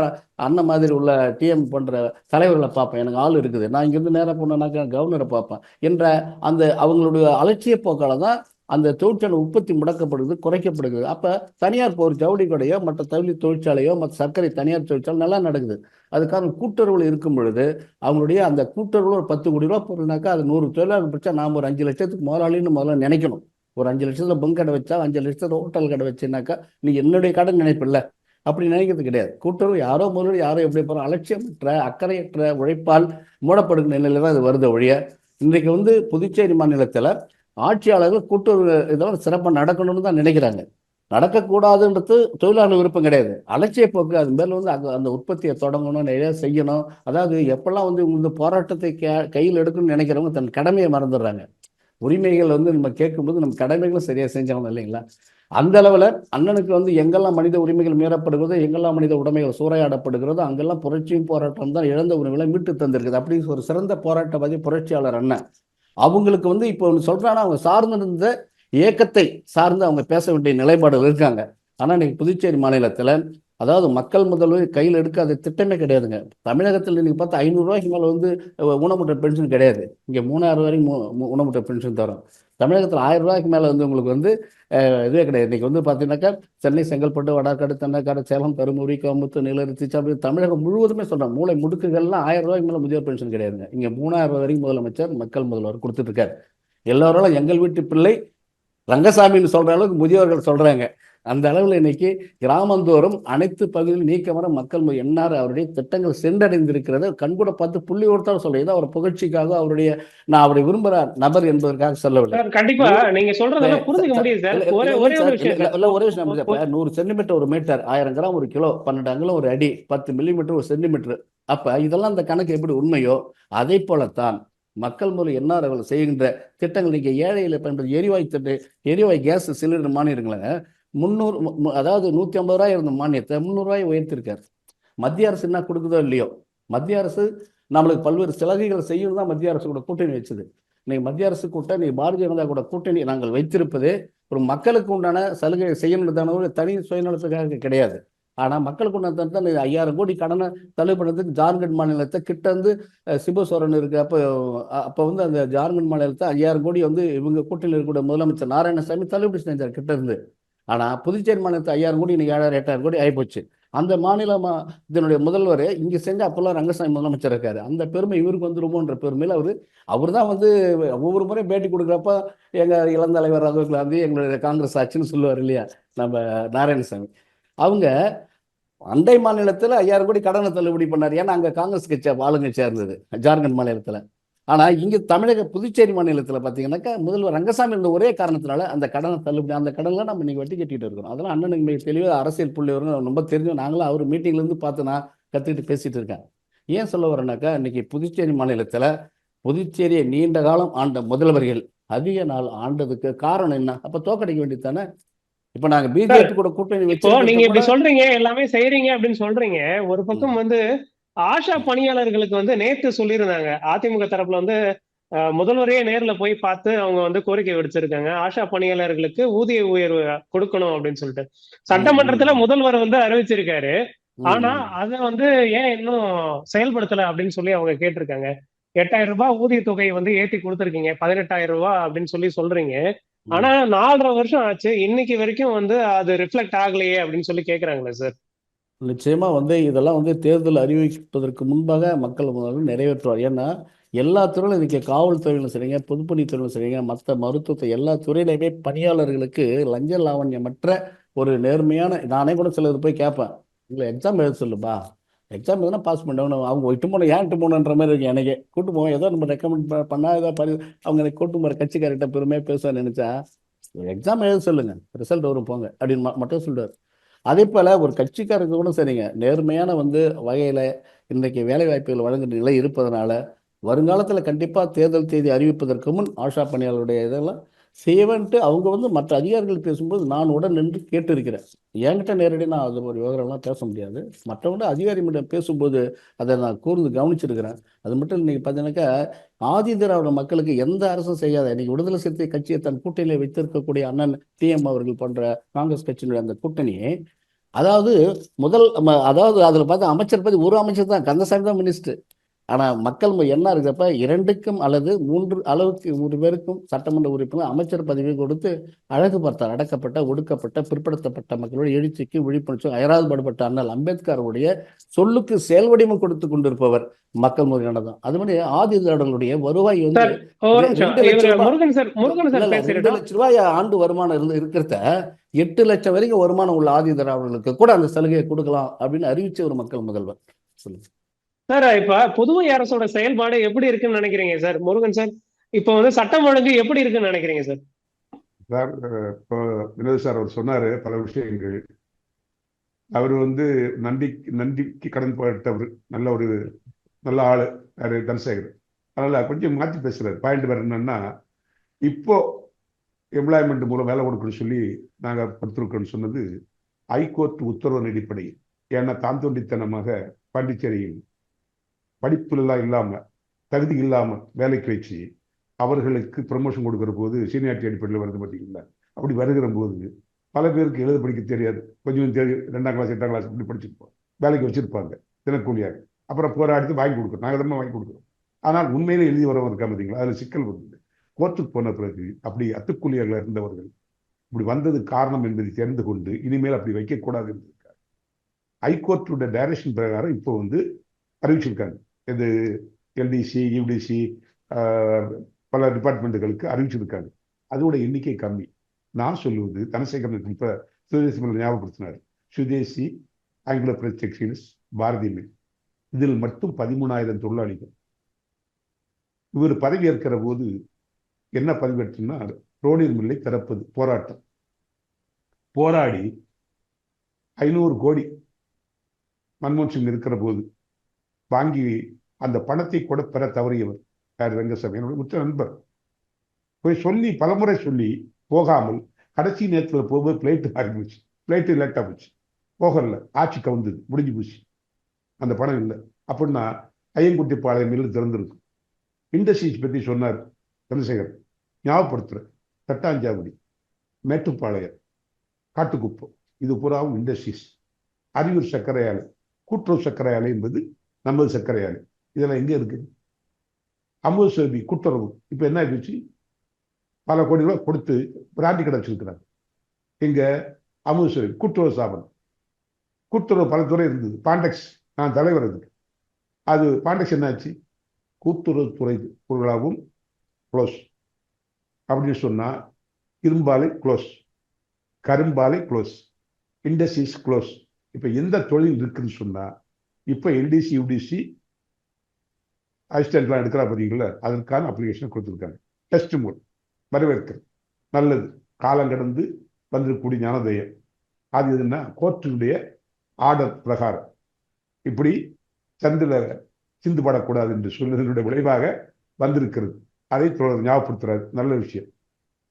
அண்ணன் மாதிரி உள்ள டிஎம் போன்ற தலைவர்களை பார்ப்பேன், எனக்கு ஆள் இருக்குது, நான் இங்கிருந்து நேராக போனேன்னாக்கா கவர்னரை பார்ப்பேன் என்ற அந்த அவங்களுடைய அலட்சிய போக்கால தான் அந்த தொழிற்சாலை உற்பத்தி முடக்கப்படுது, குறைக்கப்படுகிறது. அப்போ தனியார் ஒரு ஜவுளி கடையோ மற்ற தொழிற்சாலையோ மற்ற சர்க்கரை தனியார் தொழிற்சாலை நல்லா நடக்குது. அதுக்கான கூட்டுறவுகள் இருக்கும் பொழுது அவங்களுடைய அந்த கூட்டுறவுல ஒரு 10 கோடி ரூபா பொருள்னாக்கா அது 100 தொழிலாளர் பிடிச்சா நாம் ஒரு 5 லட்சத்துக்கு முதலாளின்னு முதல்ல நினைக்கணும். ஒரு 5 லட்சத்தில் பங்க் கடை வச்சா 5 லட்சத்தில் ஹோட்டல் கடை வச்சுனாக்கா நீ என்னுடைய கடை நினைப்பில்ல, அப்படி நினைக்கிறது கிடையாது. கூட்டுறவு யாரோ முதல்ல யாரோ எப்படி போகிறோம், அலட்சியமற்ற அக்கறையற்ற உழைப்பால் மூடப்படுகிற நிலையில தான் இது வருது ஒழிய. இன்றைக்கு புதுச்சேரி மாநிலத்தில் ஆட்சியாளர்கள் கூட்டுறவு இதெல்லாம் சிறப்பாக நடக்கணும்னு தான் நினைக்கிறாங்க. நடக்கக்கூடாதுன்றது தொழிலாளர் விருப்பம் கிடையாது, அலட்சிய போக்கு. அது மேல அந்த உற்பத்தியை தொடங்கணும், நிறைய செய்யணும். அதாவது எப்பெல்லாம் இந்த போராட்டத்தை கையில் எடுக்கணும்னு நினைக்கிறவங்க தன் கடமையை மறந்துடுறாங்க. உரிமைகள் நம்ம கேட்கும்போது நம்ம கடமைகளும் சரியாக செஞ்சாகணும் இல்லைங்களா? அந்த அளவில் அண்ணனுக்கு எங்கெல்லாம் மனித உரிமைகள் மீறப்படுகிறதோ, எங்கெல்லாம் மனித உடைமைகள் சூறையாடப்படுகிறதோ அங்கெல்லாம் புரட்சியும் போராட்டம் தான் இழந்த உரிமைகளை மீட்டு தந்திருக்குது. அப்படி ஒரு சிறந்த போராட்டவாதி புரட்சியாளர் அண்ணன். அவங்களுக்கு இப்போ ஒன்று சொல்கிறாங்கன்னா அவங்க சார்ந்திருந்த இயக்கத்தை சார்ந்து அவங்க பேச வேண்டிய நிலைப்பாடுகள் இருக்காங்க. ஆனால் இன்னைக்கு புதுச்சேரி மாநிலத்தில் அதாவது மக்கள் முதல்வர் கையில் எடுக்காத திட்டமே கிடையாதுங்க. தமிழகத்தில் இன்னைக்கு பார்த்தா 500 ரூபாய்க்கு மேலே ஊனமுற்ற பென்ஷன் கிடையாது. இங்கே 3000 வரைக்கும் ஊனமுற்ற பென்ஷன் தரும். தமிழகத்தில் 1000 ரூபாய்க்கு மேலே உங்களுக்கு இதுவே கிடையாது. இன்னைக்கு பார்த்தீங்கன்னாக்கா சென்னை, செங்கல்பட்டு, வடகாடு, தென்னக்காடு, சேலம், தருமபுரி, கோயம்புத்தூர், நீலகிரி, திருச்சாம்பூர், தமிழகம் முழுவதுமே சொல்கிறேன், மூளை முடுக்குகள்லாம் 1000 ரூபாய்க்கு மேலே முதியோர் பென்ஷன் கிடையாதுங்க. இங்கே 3000 ரூபாய் வரைக்கும் முதலமைச்சர் மக்கள் முதல்வர் கொடுத்துட்டு இருக்காரு. எல்லோரும் எங்கள் வீட்டு பிள்ளை ரங்கசாமின்னு சொல்கிற அளவுக்கு முதியோர்கள் சொல்கிறாங்க. அந்த அளவில் இன்னைக்கு கிராமந்தோறும் அனைத்து பகுதியிலும் நீக்கமர மக்கள் என்ஆர் அவருடைய திட்டங்கள் சென்றடைந்திருக்கிறத கண்கூட பார்த்து புள்ளி ஒருத்தாலும் சொல்ல. இதை அவர் புகழ்ச்சிக்காக நான் அவரை விரும்புகிற நபர் என்பதற்காக சொல்லவில்லை. கண்டிப்பா நீங்க சொல்றதெல்லாம் புரிஞ்சுக்க முடியுது சார். ஒரே விஷயம், 100 சென்டிமீட்டர் ஒரு மீட்டர், 1000 கிராம் ஒரு கிலோ, 12 அங்குலம் ஒரு அடி, 10 மில்லிமீட்டர் ஒரு சென்டிமீட்டர். அப்ப இதெல்லாம் அந்த கணக்கு எப்படி உண்மையோ அதே போலத்தான் மக்கள் மூலம் என்ஆர் அவர்கள் செய்கின்ற திட்டங்கள். நீங்க ஏழையில் பயன்படுத்த எரிவாயு கேஸ் சிலிண்டர் மானியங்கள 300, அதாவது 150 ரூபாய் இருந்த மானியத்தை 300 ரூபாய் உயர்த்திருக்காரு. மத்திய அரசு என்ன கொடுக்குதோ இல்லையோ, மத்திய அரசு நம்மளுக்கு பல்வேறு சலுகைகள் செய்யணும் தான் மத்திய அரசு கூட கூட்டணி வச்சது. இன்னைக்கு மத்திய அரசு கூட்டணி பாரதிய ஜனதா கூட கூட்டணி நாங்கள் வைத்திருப்பது ஒரு மக்களுக்கு உண்டான சலுகை செய்யணுன்றதான ஒரு தனி சுயநலத்துக்காக கிடையாது. ஆனால் மக்களுக்கு உண்டான தான் 5000 கோடி கடனை தள்ளுபடி பண்ணதுக்கு ஜார்க்கண்ட் மாநிலத்தை கிட்ட வந்து சிபு சோரன் இருக்கு. அப்போ வந்து அந்த ஜார்க்கண்ட் மாநிலத்தை 5000 கோடி வந்து இவங்க கூட்டணியில் இருக்கக்கூடிய முதலமைச்சர் நாராயணசாமி தள்ளுபடி செஞ்சார் கிட்ட இருந்து. ஆனால் புதுச்சேரி மாநிலத்தை 5000 கோடி இன்னைக்கு 7000 8000 கோடி ஆகிப்போச்சு. அந்த இதனுடைய முதல்வர் இங்கே செஞ்ச அப்போல்லாம் ரங்கசாமி முதலமைச்சர் இருக்காரு. அந்த பெருமை இவருக்கு வந்துருமோன்ற பெருமையில் அவர் தான் வந்து ஒவ்வொரு முறையும் பேட்டி கொடுக்குறப்ப எங்கள் இளந்தலைவர் ராகுல் காந்தி எங்களுடைய காங்கிரஸ் ஆட்சின்னு சொல்லுவார் இல்லையா நம்ம நாராயணசாமி. அவங்க அண்டை மாநிலத்தில் 5000 கோடி கடனை தள்ளுபடி பண்ணார். ஏன்னா அங்கே காங்கிரஸ் கட்சி ஆளுங்கட்சியாக இருந்தது ஜார்க்கண்ட் மாநிலத்தில். ஆனால் இங்கே புதுச்சேரி மாநிலத்தில் பார்த்தீங்கன்னாக்கா முதல்வர் ரங்கசாமி இருந்த ஒரே காரணத்தினால அந்த கடனை தள்ளுபடி, அந்த கடனில் நம்ம இன்னைக்கு வட்டி கட்டிட்டு இருக்கோம். அதெல்லாம் அண்ணனுக்கு மிக தெளிவாக அரசியல் புள்ளிவரும் ரொம்ப தெரிஞ்சு நாங்களும் அவர் மீட்டிங்லேருந்து பார்த்து நான் கற்றுக்கிட்டு பேசிட்டு இருக்கேன். ஏன் சொல்ல வரேன்னாக்கா இன்னைக்கு புதுச்சேரி மாநிலத்தில் புதுச்சேரியை நீண்ட காலம் ஆண்ட முதல்வர்கள் அதிக நாள் ஆண்டதுக்கு காரணம் என்ன? அப்போ தோக்கடிக்க வேண்டியது தானே. இப்போ நாங்கள் பிஜேபி கூட கூட்டணி இப்போ நீங்க இப்படி சொல்றீங்க, எல்லாமே செய்றீங்க அப்படின்னு சொல்றீங்க. ஒரு பக்கம் வந்து ஆஷா பணியாளர்களுக்கு வந்து நேத்து சொல்லியிருந்தாங்க, அதிமுக தரப்புல வந்து முதல்வரையே நேர்ல போய் பார்த்து அவங்க வந்து கோரிக்கை விடுச்சிருக்காங்க, ஆஷா பணியாளர்களுக்கு ஊதிய உயர்வு கொடுக்கணும் அப்படின்னு சொல்லிட்டு. சட்டமன்றத்துல முதல்வர் வந்து அறிவிச்சிருக்காரு. ஆனா அத வந்து ஏன் இன்னும் செயல்படுத்தல அப்படின்னு சொல்லி அவங்க கேட்டிருக்காங்க. 8000 ரூபாய் ஊதிய தொகையை வந்து ஏத்தி கொடுத்துருக்கீங்க, 18,000 ரூபாய் அப்படின்னு சொல்லி சொல்றீங்க. ஆனா 4.5 வருஷம் ஆச்சு, இன்னைக்கு வரைக்கும் வந்து அது ரிஃப்ளெக்ட் ஆகலையே அப்படின்னு சொல்லி கேக்குறாங்களே சார். நிச்சயமா வந்து இதெல்லாம் வந்து தேர்தல் அறிவிப்பதற்கு முன்பாக மக்கள் முதல்ல நிறைவேற்றுவார். ஏன்னா எல்லா துறையிலும் இன்னைக்கு காவல்துறையிலும் சரிங்க, பொதுப்பணித்துறையிலும் சரிங்க, மற்ற மருத்துவத்தை எல்லா துறையிலுமே பணியாளர்களுக்கு லஞ்ச லாவண்யமற்ற ஒரு நேர்மையான, நானே கூட சிலர் போய் கேட்பேன், உங்களை எக்ஸாம் எழுத சொல்லுப்பா, எக்ஸாம் எதுனா பாஸ் பண்ணணும், அவங்க இட்டு போனோம் ஏன் இட்டு போகணுன்ற மாதிரி இருக்கு. எனக்கே கூட்டு போவோம், ஏதோ நம்ம ரெக்கமெண்ட் பண்ணா ஏதோ அவங்க கூட்டு போகிற கட்சிக்கார்கிட்ட பெருமையாக பேச நினைச்சா எக்ஸாம் எழுத சொல்லுங்க, ரிசல்ட் வரும் போங்க அப்படின்னு மட்டும் சொல்றாரு. அதே போல் ஒரு கட்சிக்காரருக்கு கூட சரிங்க, நேர்மையான வந்து வகையில் இன்றைக்கு வேலை வாய்ப்புகள் வழங்குற நிலை இருப்பதனால வருங்காலத்தில் கண்டிப்பாக தேர்தல் தேதி அறிவிப்பதற்கு முன் ஆஷா பணியாளருடைய இதெல்லாம் செய்வேன்ட்டு அவங்க வந்து மற்ற அதிகாரிகள் பேசும்போது நான் உடன் நின்று கேட்டு இருக்கிறேன். என்கிட்ட நேரடியாக நான் அது ஒரு விவரம்லாம் பேச முடியாது. மற்றவங்க அதிகாரிகளிடம் பேசும்போது அதை நான் கூர்ந்து கவனிச்சிருக்கிறேன். அது மட்டும் இன்னைக்கு பார்த்தீங்கன்னாக்கா ஆதி திராவிட மக்களுக்கு எந்த அரசும் செய்யாத இன்னைக்கு விடுதலை சிறுத்தை கட்சியை தன் கூட்டணியில் வைத்திருக்கக்கூடிய அண்ணன் டிஎம் அவர்கள் போன்ற காங்கிரஸ் கட்சியினுடைய அந்த கூட்டணி, அதாவது அதாவது அதில் பார்த்தா அமைச்சர் பற்றி ஒரு அமைச்சர் தான், கந்தசாமி தான் மினிஸ்டர். ஆனால் மக்கள் என்ன இருக்கிறப்ப 2க்கும் அல்லது 3 அளவுக்கு 3 பேருக்கும் சட்டமன்ற உறுப்பினர் அமைச்சர் பதவியை கொடுத்து அழகு பார்த்தார். அடக்கப்பட்ட ஒடுக்கப்பட்ட பிற்படுத்தப்பட்ட மக்களோட எழுச்சிக்கு விழிப்புணர்ச்சி அயராதுபடுபட்ட அண்ணல் அம்பேத்கருடைய சொல்லுக்கு செயல் வடிவம் கொடுத்து கொண்டிருப்பவர் மக்கள் முறையான தான். அது மாதிரி ஆதி திராவிடர்களுடைய வருவாய் வந்து 2 லட்சம் ரூபாய் ஆண்டு வருமானம் இருக்கிறத 8 லட்சம் வரைக்கும் வருமானம் உள்ள ஆதி திராவிடர்களுக்கு கூட அந்த சலுகையை கொடுக்கலாம் அப்படின்னு அறிவிச்ச ஒரு மக்கள் முதல்வர். சொல்லுங்க சார். இப்ப புதுவை அரசோட செயல்பாடு எப்படி இருக்குன்னு நினைக்கிறீங்க சார் முருகன் சார்? இப்ப வந்து சட்டம் ஒழுங்கு எப்படி இருக்குன்னு நினைக்கிறீங்க சார்? சார் இப்போ வினோத் சார் அவர் சொன்னாரு பல விஷயங்கள். அவர் வந்து நன்றிக்கு கடன் பட்டவர், நல்ல ஆளு யாரு, தனசேகர். அதனால கொஞ்சம் மாற்றி பேசுறாரு. பாயிண்ட் வேற என்னன்னா, இப்போ எம்ப்ளாய்மெண்ட் மூலம் வேலை கொடுக்கணும்னு சொல்லி நாங்கள் படுத்திருக்கோம்னு சொன்னது ஹைகோர்ட் உத்தரவின் அடிப்படையில். ஏன்னா தான் தோண்டித்தனமாக பாண்டிச்சேரியில் படிப்புலாம் இல்லாமல் தகுதி இல்லாமல் வேலைக்கு வச்சு அவர்களுக்கு ப்ரமோஷன் கொடுக்குற போது சீனியாரிட்டி அடிப்படையில் வருது பார்த்தீங்களா. அப்படி வருகிற போது பல பேருக்கு எழுத படிக்க தெரியாது, கொஞ்சம் தெரியும், 2ஆம் கிளாஸ் 8ஆம் கிளாஸ் இப்படி படிச்சிருப்போம், வேலைக்கு வச்சிருப்பாங்க தினக்கூலியாக. அப்புறம் போராடித்து வாங்கி கொடுக்குறோம், நாங்கள் தான் வாங்கி கொடுக்குறோம். ஆனால் உண்மையிலே எழுதி வரவங்க இருக்கா பார்த்தீங்களா, அதில் சிக்கல் வந்தது. கோர்ட்டுக்கு போன பிறகு அப்படி அத்துக்கூலியாக இருந்தவர்கள் இப்படி வந்தது காரணம் என்பதை தெரிந்து கொண்டு இனிமேல் அப்படி வைக்கக்கூடாது என்பதற்காக ஹைகோர்ட்டுடைய டைரக்ஷன் பிரகாரம் இப்போ வந்து அறிவிச்சிருக்காங்க. இது எல்டிசி யூடிசி பல டிபார்ட்மெண்ட்டுகளுக்கு அறிவிச்சிருக்காங்க. அதோட எண்ணிக்கை கம்மி. நான் சொல்லுவது தனசேகரனுக்கு இப்போ சுதேசி மில் ஞாபகப்படுத்தினார். சுதேசி, ஆங்கில பிரஸ் டெக்ஸ்டைல்ஸ், பாரதி மில், இதில் மட்டும் 13,000 தொழிலாளிகள். இவர் பதவி ஏற்கிற போது என்ன பதிவேற்றுன்னா ரோடியர் மில்லை திறப்பது போராட்டம். போராடி 500 கோடி மன்மோகன் சிங் இருக்கிற போது வாங்கி அந்த பணத்தை கூட பெற தவறியவர் யார்? ரங்கசாமி, என்னுடைய உற்ற நண்பர். போய் சொல்லி பலமுறை சொல்லி போகாமல் கடைசி நேரத்தில் போகும்போது பிளைட்டு ஆரம்பிச்சு, பிளைட்டு லேட்டாக போச்சு, போகல, ஆட்சி கவுந்தது, முடிஞ்சு போச்சு, அந்த பணம் இல்லை. அப்படின்னா ஐயங்குட்டிப்பாளையம் மில்லு திறந்திருக்கும். இண்டஸ்ட்ரீஸ் பற்றி சொன்னார் சந்திரசேகர், ஞாபகப்படுத்துற தட்டாஞ்சாவடி மேட்டுப்பாளையம், காட்டுக்குப்பம், இது பூராவும் இண்டஸ்ட்ரீஸ். அரியூர் சர்க்கரை ஆலை, கூட்டுறவு சர்க்கரை ஆலை என்பது நமது சர்க்கரை ஆலை. இதெல்லாம் எங்க இருக்கு? அமுல் சுரபி கூட்டுறவு இப்ப என்ன ஆயிடுச்சு? பல கோடி ரூபாய் கொடுத்து பிராண்டி கடை வச்சிருக்கிறாங்க. எங்க? அமுல் சுரபி கூட்டுறவு ஸ்தாபனம். கூட்டுறவு பல துறை இருந்தது. பாண்டெக்ஸ், நான் தலைவர் அதுக்கு. அது பாண்டெக்ஸ் என்னாச்சு? கூட்டுறவு துறை பொருளாகவும் க்ளோஸ். அப்படின்னு சொன்னா இரும்பாலை க்ளோஸ், கரும்பாலை க்ளோஸ், இண்டஸ்ட்ரீஸ் க்ளோஸ். இப்ப எந்த தொழில் இருக்குன்னு சொன்னா இப்ப எல்டிசி யூடிசி அசிஸ்டன்ட்லாம் எடுக்கிறா பார்த்தீங்களா, அதற்கான அப்ளிகேஷன் கொடுத்துருக்காங்க. டெஸ்ட் மோட் வரவேற்கிறது, நல்லது. காலம் கடந்து வந்திருக்கக்கூடிய ஞானோதயம். அது எதுன்னா கோர்ட்டினுடைய ஆர்டர் பிரகாரம் இப்படி சந்தில சிந்து படக்கூடாது என்று சொன்னதனுடைய விளைவாக வந்திருக்கிறது. அதை தொடர் ஞாபகப்படுத்துறாரு, நல்ல விஷயம்.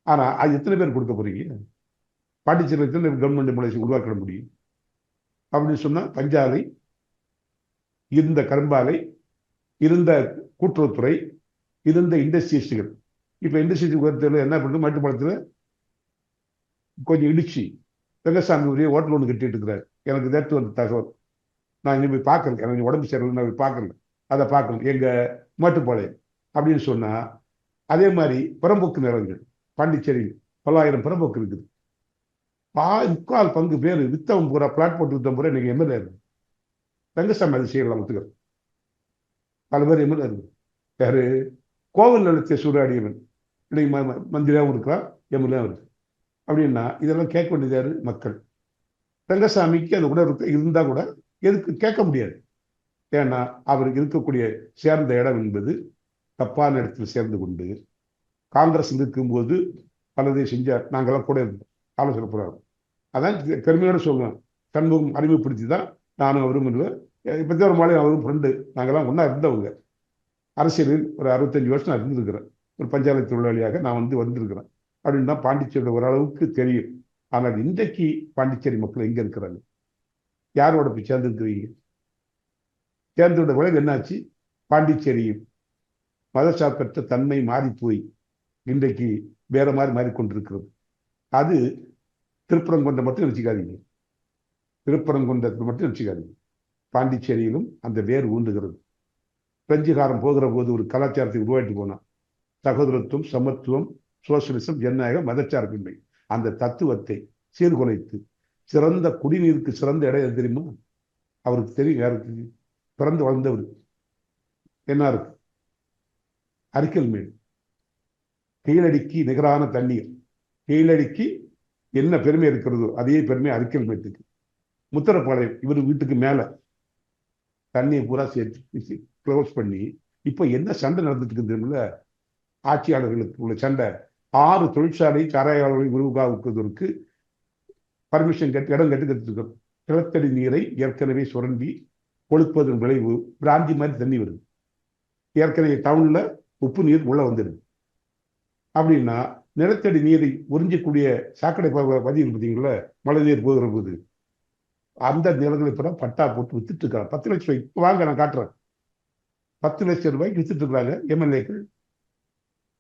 ஆனா அது எத்தனை பேர் கொடுக்க போறீங்க? பாண்டிச்சேரியில் கவர்மெண்ட் எம்ப்ளாய்ஸ் உருவாக்கிட முடியும் அப்படின்னு சொன்னா பஞ்சாலை இருந்த, கரும்பாலை இருந்த, கூட்டுறவுத்துறை இருந்த, இண்டஸ்ட்ரீஸ்கள். இப்ப இண்டஸ்ட்ரீஸ் என்ன பண்ணுறது? மட்டுப்பாளத்தில் கொஞ்சம் இடிச்சு ரங்கசாமி உரிய ஹோட்டல் ஒன்று கட்டிட்டு இருக்கிறார். எனக்கு நேற்று வந்த தகவல். நான் இனி போய் பார்க்கல, எனக்கு உடம்பு சரியில்லை, நான் போய் பார்க்கல. அதை பார்க்கணும் எங்க மேட்டுப்பாளையம் அப்படின்னு சொன்னா. அதே மாதிரி புறம்போக்கு நிலங்கள் பாண்டிச்சேரியில் பல்லாயிரம் புறம்போக்கு இருக்குது. முக்கால் பங்கு பேர் வித்தவன் பூரா, பிளாட் போட்டு வித்தவன் பூரா இன்னைக்கு எம்எல்ஏ இருக்கு. ரங்கசாமி அது செய்யலாம் ஒத்துக்கிறேன். பல பேர் எம்எல்ஏ இருக்கு. யாரு? கோவில் நிலத்தை சூறாடியவன் இன்னைக்கு மந்திரியாகவும் இருக்கிறான், எம்எல்ஏ இருக்கு. அப்படின்னா இதெல்லாம் கேட்க வேண்டியது யாரு? மக்கள். ரங்கசாமிக்கு அது கூட இருந்தா கூட எதுக்கு கேட்க முடியாது. ஏன்னா அவருக்கு இருக்கக்கூடிய சேர்ந்த இடம் என்பது தப்பான இடத்துல சேர்ந்து கொண்டு காங்கிரஸ் இருக்கும்போது பலதை செஞ்சார். நாங்கெல்லாம் கூட இருந்தோம், ஆலோசனை போறாரு. அதான் பெருமையோட சொல்லுவேன். சண்முகம் அறிமுகப்படுத்தி தான் நானும் அவரும் இப்பத்தி ஒரு மாலை அவரும் ஃப்ரெண்டு. நாங்கெல்லாம் ஒன்றா இருந்தவங்க. அரசியலில் ஒரு 65 வருஷம் நான் இருந்திருக்கிறேன். ஒரு பஞ்சாயத்து தொழிலாளியாக நான் வந்திருக்கிறேன். அப்படின்னு தான் பாண்டிச்சேரியில் ஓரளவுக்கு தெரியும். ஆனால் இன்றைக்கு பாண்டிச்சேரி மக்கள் எங்க இருக்கிறாங்க? யாரோட போய் சேர்ந்துருக்கிறீங்க? சேர்ந்தோட விளைவு என்னாச்சு? பாண்டிச்சேரியில் மதச்சார்பற்ற தன்மை மாறி போய் இன்றைக்கு வேற மாதிரி மாறிக்கொண்டிருக்கிறது. அது திருப்பரங்குன்றம் மட்டும் வச்சுக்காதீங்க, திருப்பரங்குன்றத்தை மட்டும் வச்சுக்காதீங்க. பாண்டிச்சேரியிலும் அந்த வேர் ஊண்டுகிறது. பிரெஞ்சுகாரம் போகிற போது ஒரு கலாச்சாரத்தை உருவாக்கி போனான். சகோதரத்துவம், சமத்துவம், சோசியலிசம், ஜனநாயகம், மதச்சார்பின்மை. அந்த தத்துவத்தை சீர்குலைத்து சிறந்த குடிநீருக்கு சிறந்த இடம் தெரியுமா? அவருக்கு தெரியும். யாருக்கு? பிறந்து வளர்ந்தவர். என்ன இருக்கு? அரிக்கல்மேடு. கீழடிக்கு நிகரான தண்ணீர். கீழடிக்கு என்ன பெருமை இருக்கிறதோ அதே பெருமை அரிக்கல்மேட்டுக்கு. முத்தரப்பாளையம் இவர் வீட்டுக்கு மேல தண்ணியை பூரா சேர்த்து க்ளோஸ் பண்ணி இப்ப என்ன சண்டை நடந்துட்டு இருக்குதுல? ஆட்சியாளர்களுக்கு உள்ள சண்டை. 6 தொழிற்சாலை சாராயாளர்களை உருவாக்குவதற்கு பர்மிஷன் கேட்டு இடம் கேட்டு கற்றுக்கிறோம். நிலத்தடி நீரை ஏற்கனவே சுரண்டி கொழுப்பதன் விளைவு பிராந்தி மாதிரி தண்ணி வருது. ஏற்கனவே டவுன்ல உப்பு நீர் உள்ள வந்துடுது. அப்படின்னா நிலத்தடி நீரை உறிஞ்சக்கூடிய சாக்கடை பதிவு பார்த்தீங்களா? மழை நீர் போகிற போது அந்த நிலங்களை பூரா பட்டா போட்டு வித்துட்டு இருக்காங்க. 10 லட்சம் ரூபாய். இப்போ வாங்க நான் காட்டுறேன். 10 லட்சம் ரூபாய்க்கு வித்துட்டு இருக்கிறாங்க எம்எல்ஏக்கள்.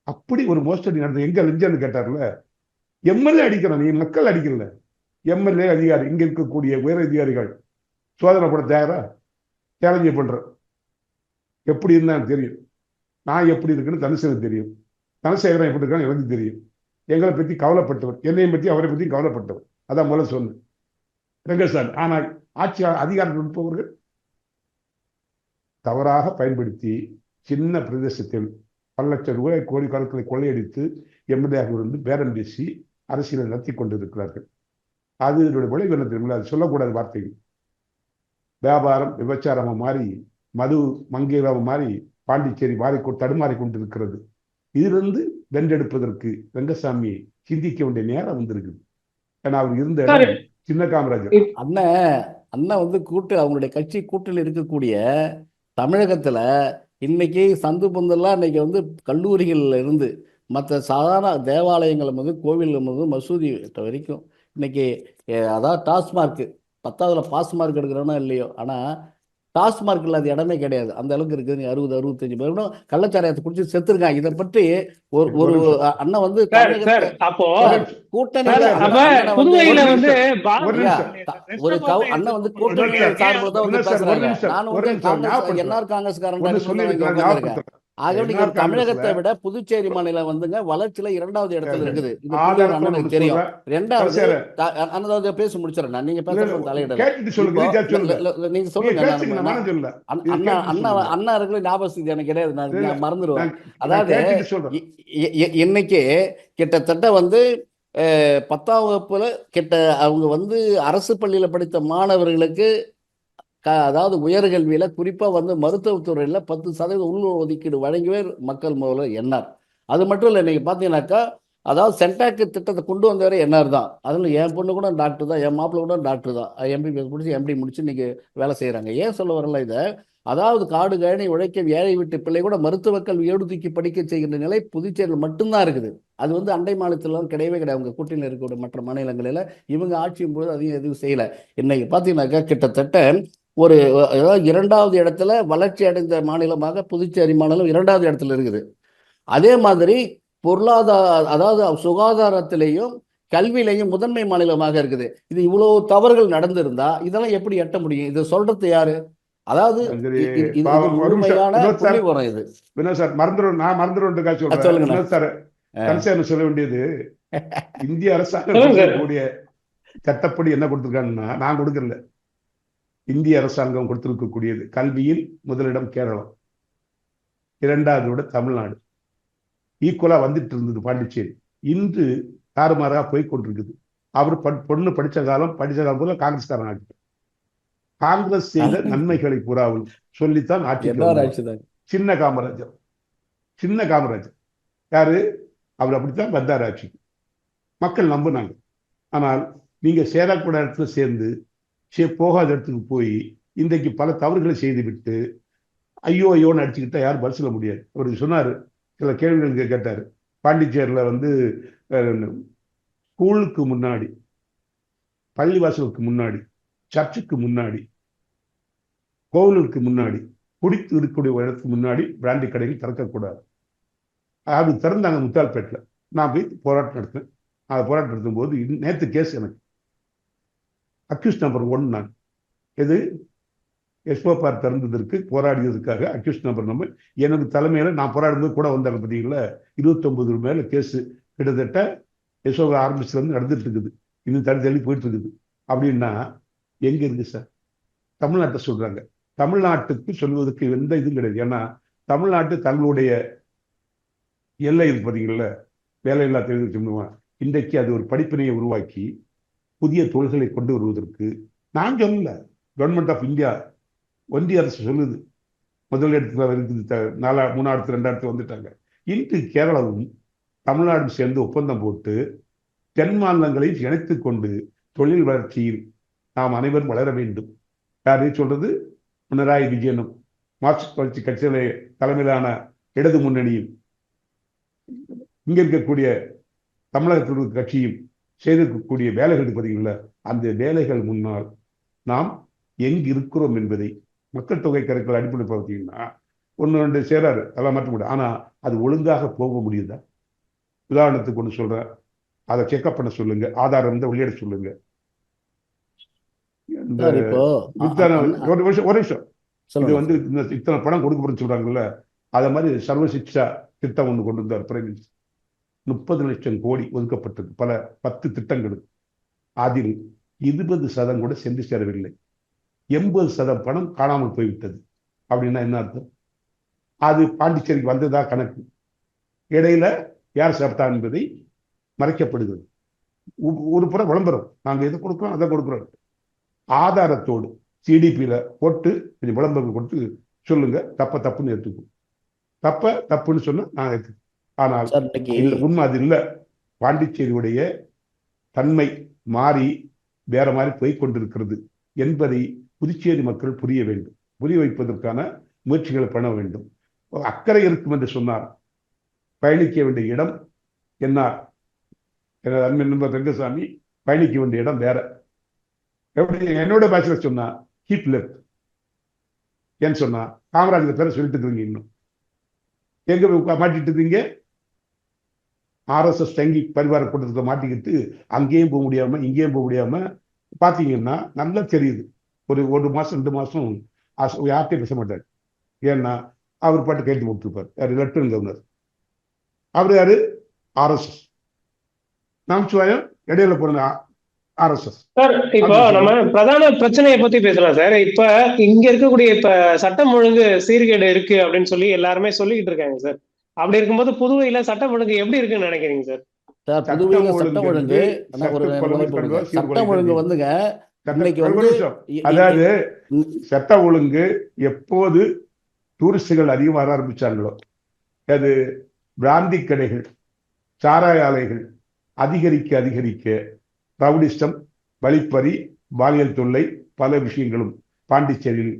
அப்படி ஒரு மோசடி நடந்தது. எங்க லஞ்சம்னு கேட்டார்ல, எம்எல்ஏ அடிக்கிறான், நீ மக்கள் அடிக்கல. எம்எல்ஏ அதிகாரி, இங்க இருக்கக்கூடிய உயர் அதிகாரிகள் சோதனை போட தயாரா? சேலஞ்சு பண்ற. எப்படி இருந்தான்னு தெரியும். நான் எப்படி இருக்குன்னு தனுசனுக்கு தெரியும். தனசேகரன் எப்படி இருக்கான்னு எனக்கு தெரியும். எங்களை பற்றி கவலைப்பட்டவர், என்னையும் பற்றி அவரை பற்றி கவலைப்பட்டவர். அதான் முதல்ல சொன்னேன் ரங்கசாமி. ஆனால் ஆட்சி அதிகாரத்தில் இருப்பவர்கள் தவறாக பயன்படுத்தி சின்ன பிரதேசத்தில் பல லட்சம் ரூபாய் கோடி கணக்கில் கொள்ளையடித்து எம்எல்ஏ இருந்து பேரம் பேசி அரசியலை நடத்தி கொண்டிருக்கிறார்கள். அது என்னுடைய விளைவு என்ன தெரியுமில்ல? அது சொல்லக்கூடாத வார்த்தைகள். வியாபாரம் விபச்சாரமா மாறி, மது மங்கையராக மாறி பாண்டிச்சேரி தடுமாறி கொண்டிருக்கிறது. இதிலிருந்து வென்றெடுப்பதற்கு ரங்கசாமியை சிந்திக்க வேண்டிய நேரம் வந்திருக்குது. ஏன்னா அவர் இருந்த இடம் சின்ன காமராஜர். அண்ணன் அவங்களுடைய கட்சி கூட்டில் இருக்கக்கூடிய தமிழகத்துல இன்னைக்கு சந்து பொந்தெல்லாம் இன்னைக்கு கல்லூரிகள்ல இருந்து மற்ற சாதாரண தேவாலயங்கள் கோவில் மசூதி வரைக்கும் இன்னைக்கு அதாவது டாஸ்மார்க் 10ஆவதுல பாஸ் மார்க் எடுக்கிறோன்னா இல்லையோ, ஆனால் டாஸ்மார்க் இல்லாத இடமே கிடையாது. அந்த அளவுக்கு இருக்குது. 60-65 பேர் கள்ளச்சாராயத்தை குடிச்சு செத்துருக்காங்க. இதை பற்றி ஒரு ஒரு நிமிஷம். அண்ணன் வந்து சார் தமிழகத்தை அப்போ சார், கூட்டணியில சார், அப்ப அண்ணனை வந்து புதுவையில ஒரு வந்து நிமிஷம், ஒரு ஐயா, நிமிஷம். ஒரு அண்ணன் வந்து கூட்டணியில சார்பில் தான் வந்து வினோத் சார், ஒரு பேசுறாங்க. நிமிஷம், நான் ஒரு வந்து நிமிஷம் காங்கிரஸ் ஞாபகப்படுத்துறேன். என்ஆர் காங்கிரஸ்காரன் ஒண்ணு இங்க சொல்லியிருக்கிறேன், உட்காந்துருக்கேன். ஞாபகப்படுத்துறேன். ஆகவே நீங்க என்ஆர் காங்கிரஸ்ல தமிழகத்தை விட புதுச்சேரி மாநிலம் வந்துங்க வளர்ச்சியில 2வது இடத்துல இருக்குது. இது புதிய ஆதாரத்தோட அண்ணனுக்கு ஒண்ணு தெரியும். சொல்றேன். 2வது கடைசியா அண்ணன் பேசி முடிச்சிடறேன். நீங்க இல்ல, பேசுறது இல்ல, தலையிடல. கேட்டுட்டு சொல்லுங்க. இப்போ இதுக்காக சொல்லுங்க. நீங்க நீங்க சொல்லுங்க. பேசுங்க, நான் சொல்லல. இது அண்ணா கேட்டுட்டு அண்ணா சொல்லுங்க. அண்ணா இருக்கிற ஞாபகம் சக்தி எனக்கு கிடையாது. இல்ல, நான் மறந்துடுவேன். நான் அதாவது கேட்டுட்டு சொல்றேன். இன்னைக்கு கிட்டத்தட்ட வந்து 10ஆம் வகுப்புல அவங்க வந்து அரசு பள்ளியில படித்த மாணவர்களுக்கு அதாவது உயர்கல்வியில குறிப்பா வந்து மருத்துவத்துறையில 10% உள் ஒதுக்கீடு வழங்கியவே மக்கள் முதல்வர் என்ஆர். அது மட்டும் இல்லை, இன்னைக்கு பார்த்தீங்கன்னாக்கா அதாவது சென்டாக் திட்டத்தை கொண்டு வந்தவரை என்ஆர் தான். அதில் என் பொண்ணு கூட டாக்டர் தான், என் மாப்பிள்ளை கூட டாக்டர் தான். எம்பிபிஎஸ் முடிச்சு எம்டி முடிச்சு இன்னைக்கு வேலை செய்கிறாங்க. ஏன் சொல்ல வரல இதை? அதாவது காடு கழனி உழைக்க ஏழை வீட்டு பிள்ளை கூட மருத்துவ கல்வி ஏடுதூக்கி படிக்க செய்கின்ற நிலை புதுச்சேரியில் மட்டும்தான் இருக்குது. அது வந்து அண்டை மாநிலத்திலாம் கிடையவே கிடையாது. அவங்க கூட்டணியில் இருக்கக்கூடிய மற்ற மாநிலங்களில் இவங்க ஆட்சியும் போது அதையும் எதுவும் செய்யலை. இன்னைக்கு பார்த்தீங்கன்னாக்கா கிட்டத்தட்ட ஒரு அதாவது 2வது இடத்துல வளர்ச்சி அடைந்த மாநிலமாக புதுச்சேரி மாநிலம் 2வது இடத்துல இருக்குது. அதே மாதிரி பொருளாதார அதாவது சுகாதாரத்திலையும் கல்வியிலையும் முதன்மை மாநிலமாக இருக்குது. இது இவ்வளவு தவறுகள் நடந்திருந்தா இதெல்லாம் எப்படி எட்ட முடியும்? இது சொல்றது யாரு? அதாவது உண்மையான புள்ளி வரும் இது. வினோத் சார், நான் மறந்துடும் சொல்றேன். வினோத் சார், கடைசியா சொல்ல வேண்டியது, இந்திய அரசாங்கம் கூடிய சட்டப்படி என்ன கொடுத்திருக்காங்கன்னா, நான் கொடுக்கல, இந்திய அரசாங்கம் கொடுத்திருக்கக்கூடியது கல்வியில் முதலிடம் கேரளம், 2வது விட தமிழ்நாடு, ஈக்குவலா வந்துட்டு இருந்தது பாண்டிச்சேரி. இன்று தாறுமாறாக போய் கொண்டிருக்குது. அவர் பொண்ணு படிச்ச காலம் போல காங்கிரஸ்காரன் ஆட்சி. காங்கிரஸ் செய்த நன்மைகளை பூராவும் சொல்லித்தான் ஆட்சி. சின்ன காமராஜர் யாரு? அவர் அப்படித்தான் வந்தார் ஆட்சிக்கு. மக்கள் நம்பினாங்க. ஆனால் நீங்க சேரக்கூட இடத்துல சேர்ந்து போகாத இடத்துக்கு போய் இன்றைக்கு பல தவறுகளை செய்துவிட்டு ஐயோ ஐயோன்னு அடிச்சுக்கிட்டா யாரும் பதில் சொல்ல முடியாது. அவர் சொன்னாரு, சில கேள்விகளுக்கு கேட்டாரு. பாண்டிச்சேரியில வந்து ஸ்கூலுக்கு முன்னாடி, பள்ளிவாசலுக்கு முன்னாடி, சர்ச்சுக்கு முன்னாடி, கோவிலுக்கு முன்னாடி, குடித்து இருக்கக்கூடிய இடத்துக்கு முன்னாடி பிராண்டி கடைகள் திறக்கக்கூடாது. அது திறந்தாங்க முத்தால்பேட்டில். நான் போய் போராட்டம் நடத்தினேன். அதை போராட்டம் நடத்தும் போது நேற்று கேஸ் எனக்கு அக்யூஸ் நம்பர் 1 நான் எது எஸ்ஓபார் திறந்ததற்கு போராடியதற்காக அக்யூஸ் நம்பர் எனக்கு தலைமையில நான் போராடும்போது கூட வந்தாங்க. பார்த்தீங்களா, 29 மேல கேஸ் கிட்டத்தட்ட எஸ்ஓ ஆரம்பிச்சுலேருந்து நடந்துட்டு இருக்குது. இன்னும் தள்ளி போயிட்டு இருக்குது. அப்படின்னா எங்க இருக்கு சார்? தமிழ்நாட்டை சொல்றாங்க. தமிழ்நாட்டுக்கு சொல்வதற்கு எந்த இதுவும் கிடையாது. ஏன்னா தமிழ்நாட்டு தங்களுடைய எல்லை இது பார்த்தீங்களா, வேலையில்லா தெரிவிக்கணும். இன்றைக்கு அது ஒரு படிப்பினையை உருவாக்கி புதிய தொழில்களை கொண்டு வருவதற்கு நான் சொல்லல, கவர்மெண்ட் ஆஃப் இந்தியா, ஒன்றிய அரசு சொல்லுது. முதல் இடத்துல இருக்குது, 3வது 2வது வந்துட்டாங்க. இன்று கேரளாவும் தமிழ்நாடும் சேர்ந்து ஒப்பந்தம் போட்டு தென் மாநிலங்களை இணைத்துக் கொண்டு தொழில் வளர்ச்சியில் நாம் அனைவரும் வளர வேண்டும். யாரு சொல்றது? பினராயி விஜயனும் மார்க்சிஸ்ட் வளர்ச்சி கட்சிகளை தலைமையிலான இடது முன்னணியும் இங்க இருக்கக்கூடிய தமிழகத்தில் கட்சியும் செய்திருக்கக்கூடிய வேலைகள் பதிவுள்ள அந்த வேலைகள் முன்னால் நாம் எங்கு இருக்கிறோம் என்பதை மக்கள் தொகை கணக்கில் அடிப்படை பார்த்தீங்கன்னா 1-2 சேராரு, அதெல்லாம் மாற்ற முடியும். ஆனா அது ஒழுங்காக போக முடியுதா? உதாரணத்துக்கு ஒன்று சொல்றேன், அதை செக்அப் பண்ண சொல்லுங்க, ஆதாரம் இருந்தால் வெளியிட சொல்லுங்க. ஒரு நிமிஷம், இது வந்து இத்தனை பணம் கொடுக்கப்படுன்னு சொல்றாங்கல்ல, அதை மாதிரி சர்வ சிக்ஷா திட்டம் ஒன்று கொண்டு வந்தார் பிரைம் மினிஸ்டர். 30 லட்சம் கோடி ஒதுக்கப்பட்டது பல 10 திட்டங்களுக்கு. அதில் 20% கூட சென்று சேரவில்லை. 80% பணம் காணாமல் போய்விட்டது. அப்படின்னா என்ன அர்த்தம்? அது பாண்டிச்சேரிக்கு வந்ததா கணக்கு. இடையில யார் சாப்பிட்டா என்பதை மறைக்கப்படுகிறது. ஒரு புறம் விளம்பரம், நாங்க எதை கொடுக்குறோம் அதை கொடுக்குறோம். ஆதாரத்தோடு சிடிபியில போட்டு கொஞ்சம் விளம்பரம் கொடுத்து சொல்லுங்க, தப்புன்னு எடுத்துக்கும். தப்புன்னு சொன்னா நான் எடுத்துக்கேன். ஆனால் உண்மை அது இல்லை. பாண்டிச்சேரியுடைய தன்மை மாறி வேற மாதிரி போய் கொண்டிருக்கிறது என்பதை புதுச்சேரி மக்கள் புரிய வேண்டும். புரிய வைப்பதற்கான முயற்சிகளை பண்ண வேண்டும். அக்கறை இருக்கும் என்று சொன்னார். பயணிக்க வேண்டிய இடம் என்ஆர் அன்பின் நண்பர் ரங்கசாமி, பயணிக்க வேண்டிய இடம் வேற. எப்படி என்னோட பாஷையில் சொன்னா, கீப் லெஃப்ட். ஏன்னு சொன்னா காமராஜர் பேரை சொல்லிட்டு இருக்கீங்க, இன்னும் எங்க போய் மாட்டிட்டு இருக்கீங்க? ஆர்எஸ்எஸ் தங்கி பரிவார கூட்டத்தை மாட்டிக்கிட்டு அங்கேயும் போக முடியாம இங்கேயும் போக முடியாம பாத்தீங்கன்னா நல்லா தெரியுது. ஒரு மாசம் 2 மாசம் யார்கிட்டையும் பேச மாட்டார். ஏன்னா அவர் பாட்டு கைட்டு கொடுத்துருப்பார். யாரு? Lieutenant governor. அவர் யாரு? ஆர்எஸ்எஸ். நமச்சிவாயம் இடையில போன ஆர்எஸ்எஸ். சார் இப்போ நம்ம பிரதான பிரச்சனையை பத்தி பேசலாம் சார். இப்ப இங்க இருக்கக்கூடிய இப்ப சட்டம் ஒழுங்கு சீர்கேடு இருக்கு அப்படின்னு சொல்லி எல்லாருமே சொல்லிக்கிட்டு இருக்காங்க சார். அப்படி இருக்கும்போது புதுவையில சட்டம் ஒழுங்கு எப்படி இருக்குன்னு நினைக்கிறீங்க சார்? சார் புதுவையில சட்டம் ஒழுங்கு சட்டம் ஒழுங்கு வந்துங்க இன்னைக்கு வந்து அதாவது சட்டம் ஒழுங்கு எப்போது டூரிஸ்டுகள் அதிகம் வர ஆரம்பிச்சாங்களோ, அது பிராந்தி கடைகள், சாராய ஆலைகள் அதிகரிக்க ரவுடிஸ்டம், வழிப்பறி, பாலியல் தொல்லை பல விஷயங்களும் பாண்டிச்சேரியில்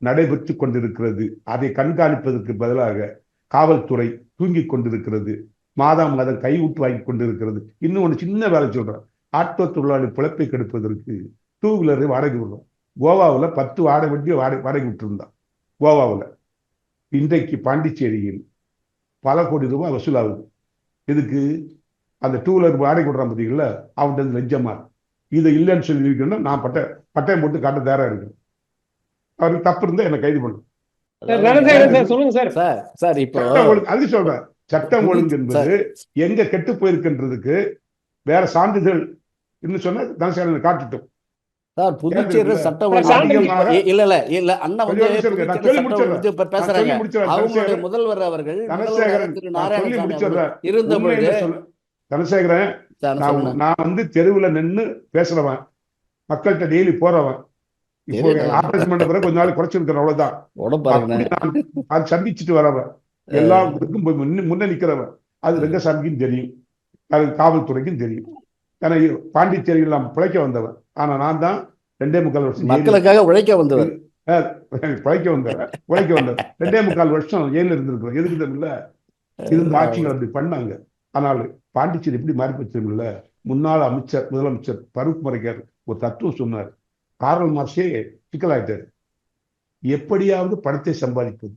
நடைபெற்று கொண்டிருக்கிறது. அதை கண்காணிப்பதற்கு பதிலாக காவல்துறை தூங்கிக் கொண்டிருக்கிறது. மாதம் கைவிட்டு வாங்கி கொண்டிருக்கிறது. இன்னும் ஒன்று சின்ன வேலை சொல்றேன். ஆட்டோ தொழிலாளி பிழைப்பை கெடுப்பதற்கு 2 வீலரை வாடகை விடுறோம். கோவாவில் 10 வண்டியை வாடகை விட்டுருந்தான் கோவாவில். இன்றைக்கு பாண்டிச்சேரியில் பல கோடி ரூபாய் வசூலாகுது. இதுக்கு அந்த 2 வீலர் வாடகை விடுறான் பார்த்தீங்களா, அவன்கிட்ட லஞ்சமா. இதை இல்லைன்னு சொல்லி நான் பட்டயம் போட்டு காட்ட தயாரா இருக்கேன். அவருக்கு தப்பு இருந்தா என்னை கைது பண்ணும். சொல்லுங்க சார். சார் இப்போ அது சொல்றேன். சட்டம் ஒழுங்கு என்பது எங்க கெட்டு போயிருக்கின்றதுக்கு வேற சான்றிதழ் இன்னும் சொன்ன தனசேகரன் காட்டுட்டோம். சார் புதுச்சேரி சட்ட ஒழுங்கு இல்ல அண்ணா வந்து பேசுறாங்க. அவங்களுடைய முதல்வர் அவர்கள் திரு நாராயணசாமி இருந்தபோது தனசேகரன், நான் வந்து தெருவுல நின்று பேசுறவன், மக்கள்கிட்ட டெய்லி போறவன். இப்போ ஆபரேஷன் பண்ண பிறகு கொஞ்ச நாள் குறைச்சிருக்கிறேன், அவ்வளவுதான். அது சந்திச்சுட்டு வரவன், எல்லாருக்கும் முன்ன நிக்கிறவன். அது ரெங்கசாமிக்கும் தெரியும், அது காவல்துறைக்கும் தெரியும். ஏன்னா பாண்டிச்சேரியில் நாம் பிழைக்க வந்தவன். ஆனா நான் தான் 2.25 வருஷம் மக்களுக்காக உழைக்க வந்தவர். உழைக்க வந்தவன் 2.25 வருஷம் ஜெயில இருந்திருக்கிறோம். எதுக்கு தெரியல, இருந்த ஆட்சிகள் அப்படி பண்ணாங்க. ஆனால் பாண்டிச்சேரி எப்படி மாறி போச்சுல. முன்னாள் முதலமைச்சர் பரூக் மரைக்கார் ஒரு தத்துவம் சொன்னார். கார்ல் மார்க்ஸே சிக்கலாயிட்டார். எப்படியாவது பணத்தை சம்பாதிப்பது,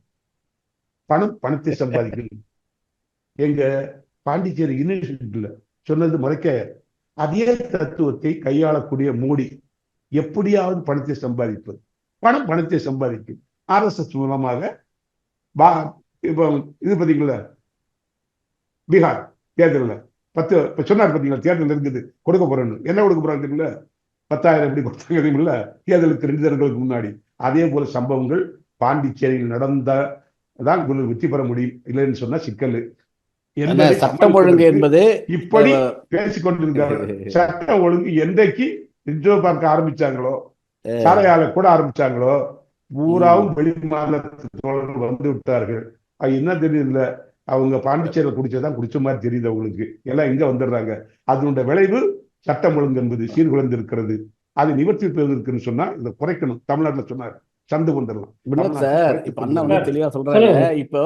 பணத்தை சம்பாதிக்கணும். எங்க பாண்டிச்சேரி யூனிவர்சிட்டியில சொன்னது மரைக்கார். அதே தத்துவத்தை கையாளக்கூடிய மோடி, எப்படியாவது பணத்தை சம்பாதிப்பது, பணத்தை சம்பாதிக்கும். ஆர்எஸ்எஸ் மூலமாக இப்போ இது பார்த்தீங்களா, பீகார் தேர்தலில் 10 சொன்னார் பார்த்தீங்களா, தேர்தல் இருக்குது கொடுக்க போறேன்னு. என்ன கொடுக்க போறாங்க தெரியல, 10,000 எப்படி கொடுத்தாங்க இல்ல, தேர்தலுக்கு 2 தினங்களுக்கு முன்னாடி. அதே போல சம்பவங்கள் பாண்டிச்சேரியில் நடந்தாதான் வெற்றி பெற முடியும். இல்லைன்னு சொன்னா சிக்கல். சட்டம் ஒழுங்கு என்பது இப்படி பேசிக்கொண்டிருக்காரு. சட்டம் ஒழுங்கு என்றைக்கு ரிசர்வ் பார்க்க ஆரம்பிச்சாங்களோ, சாலையால கூட ஆரம்பிச்சாங்களோ, பூராவும் வெளி மாநிலத்தில் வந்து விட்டார்கள். அது என்ன தெரியல, அவங்க பாண்டிச்சேரியில் குடிச்சதான் குடிச்ச மாதிரி தெரியுது அவங்களுக்கு. எல்லாம் இங்க வந்துடுறாங்க. அதனுடைய விளைவு சட்டம் ஒழுங்கு என்பது சீர்குலைந்து இருக்கிறது. அதை நிவர்த்தி பெறுவதற்குன்னு சொன்னா இதை குறைக்கணும். தமிழ்நாட்டில் சொன்னார், சந்து வந்துடலாம் சார். இப்ப அண்ணா வந்து தெளிவா சொல்றாங்க. இப்போ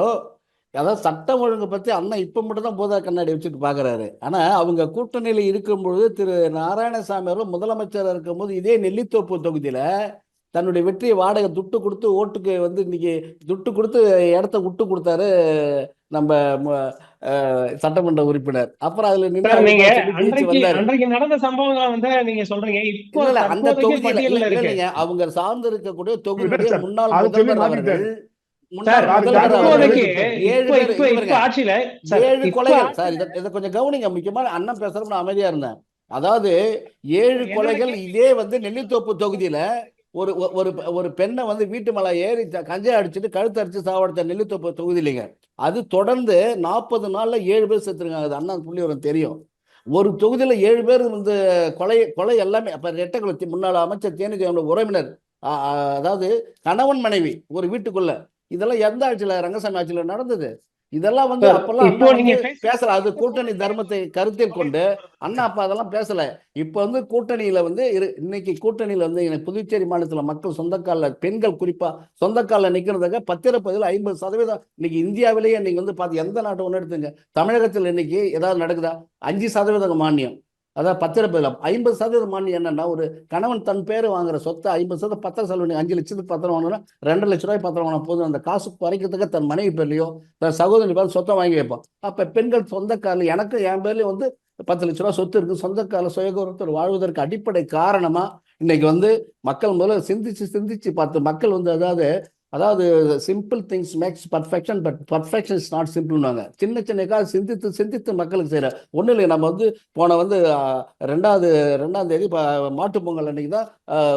அதாவது சட்டம் ஒழுங்கு பத்தி அண்ணா இப்ப மட்டும் தான் போதா கண்ணாடி வச்சுட்டு பாக்குறாரு. ஆனா அவங்க கூட்டணியில இருக்கும்பொழுது திரு நாராயணசாமி அவர்கள் முதலமைச்சர் இருக்கும்போது இதே நெல்லித்தோப்பு தொகுதியில தன்னுடைய வெற்றியை வாடகை துட்டு கொடுத்து ஓட்டுக்கு வந்து இன்னைக்கு துட்டு கொடுத்து இடத்த விட்டு கொடுத்தாரு நம்ம சட்டமன்ற உறுப்பினர். அப்புறம் அதுல அன்றைக்கு நடந்த சம்பவங்களை வந்து நீங்க சொல்றீங்க. இப்போ அந்த தொகுதியில அவங்க சார்ந்து இருக்கக்கூடிய தொகுதியுடைய முன்னாள் முதல்வர் அவர்கள் 7 கொலைகள். சார் இதை கொஞ்சம் கவனிங்க. முக்கியமான அண்ணன் பேசுறப்ப நான் அமைதியா இருந்தேன். அதாவது 7 கொலைகள் இதே வந்து நெல்லித்தோப்பு தொகுதியில ஒரு பெண்ணை வந்து வீட்டு மேல ஏறி கஞ்சா அடிச்சுட்டு கழுத்து அடிச்சு சாவடித்த நெல்லித்தோப்பு தொகுதியிலங்க. அது தொடர்ந்து 40 நாள்ல 7 பேர் செத்துருக்காங்க. அது அண்ணா புள்ளி வரும் தெரியும். ஒரு தொகுதியில 7 பேர் வந்து கொலை எல்லாமே. அப்ப ரெட்டகுளத்தி முன்னாள் அமைச்சர் தேனிஜி உறவினர், அதாவது கணவன் மனைவி ஒரு வீட்டுக்குள்ள. இதெல்லாம் எந்த ஆட்சியில, ரங்கசாமி ஆட்சியில நடந்தது. இதெல்லாம் வந்து அப்பெல்லாம் பேசல. அது கூட்டணி தர்மத்தை கருத்தில் கொண்டு அண்ணா அப்பா அதெல்லாம் பேசல. இப்ப வந்து கூட்டணியில வந்து இன்னைக்கு கூட்டணியில வந்து புதுச்சேரி மாநிலத்துல மக்கள் சொந்தக்கால, பெண்கள் குறிப்பா சொந்தக்கால நிக்கிறதுக்கு பத்திரப்பதில் 50% இன்னைக்கு இந்தியாவிலேயே இன்னைக்கு வந்து பார்த்து எந்த நாட்டை ஒன்று எடுத்துங்க, தமிழகத்தில் இன்னைக்கு ஏதாவது நடக்குதா? 5% மானியம். அதாவது பத்திரப்பதில் 50% மானியம் என்னன்னா, ஒரு கணவன் தன் பேர் வாங்குற சொத்தை 50% பத்திரம் செலவு 5 லட்சத்துக்கு பத்திரம் வாங்கினா 2 லட்ச ரூபாய் பத்திரம் வாங்கினா போதும், அந்த காசு குறைக்கிறதுக்கு தன் மனைவி பேர்லையோ தன் சகோதரி பேர் சொத்தை வாங்கி வைப்போம். அப்ப பெண்கள் சொந்தக்காரில் எனக்கு என் பேர்லயும் வந்து 10 லட்ச ரூபா சொத்து இருக்கு, சொந்தக்கால சுயகௌரவத்தில் வாழ்வதற்கு அடிப்படை காரணமா இன்னைக்கு வந்து மக்கள் முதல்ல சிந்திச்சு பார்த்து மக்கள் வந்து அதாவது simple things makes perfection, but perfection is not சிம்பிள்னாங்க. சின்ன சின்ன காசு சிந்தித்து மக்களுக்கு செய்யற ஒன்றும் இல்லை. நம்ம வந்து போன வந்து ரெண்டாம் தேதி மாட்டு பொங்கல் அன்னைக்கு தான்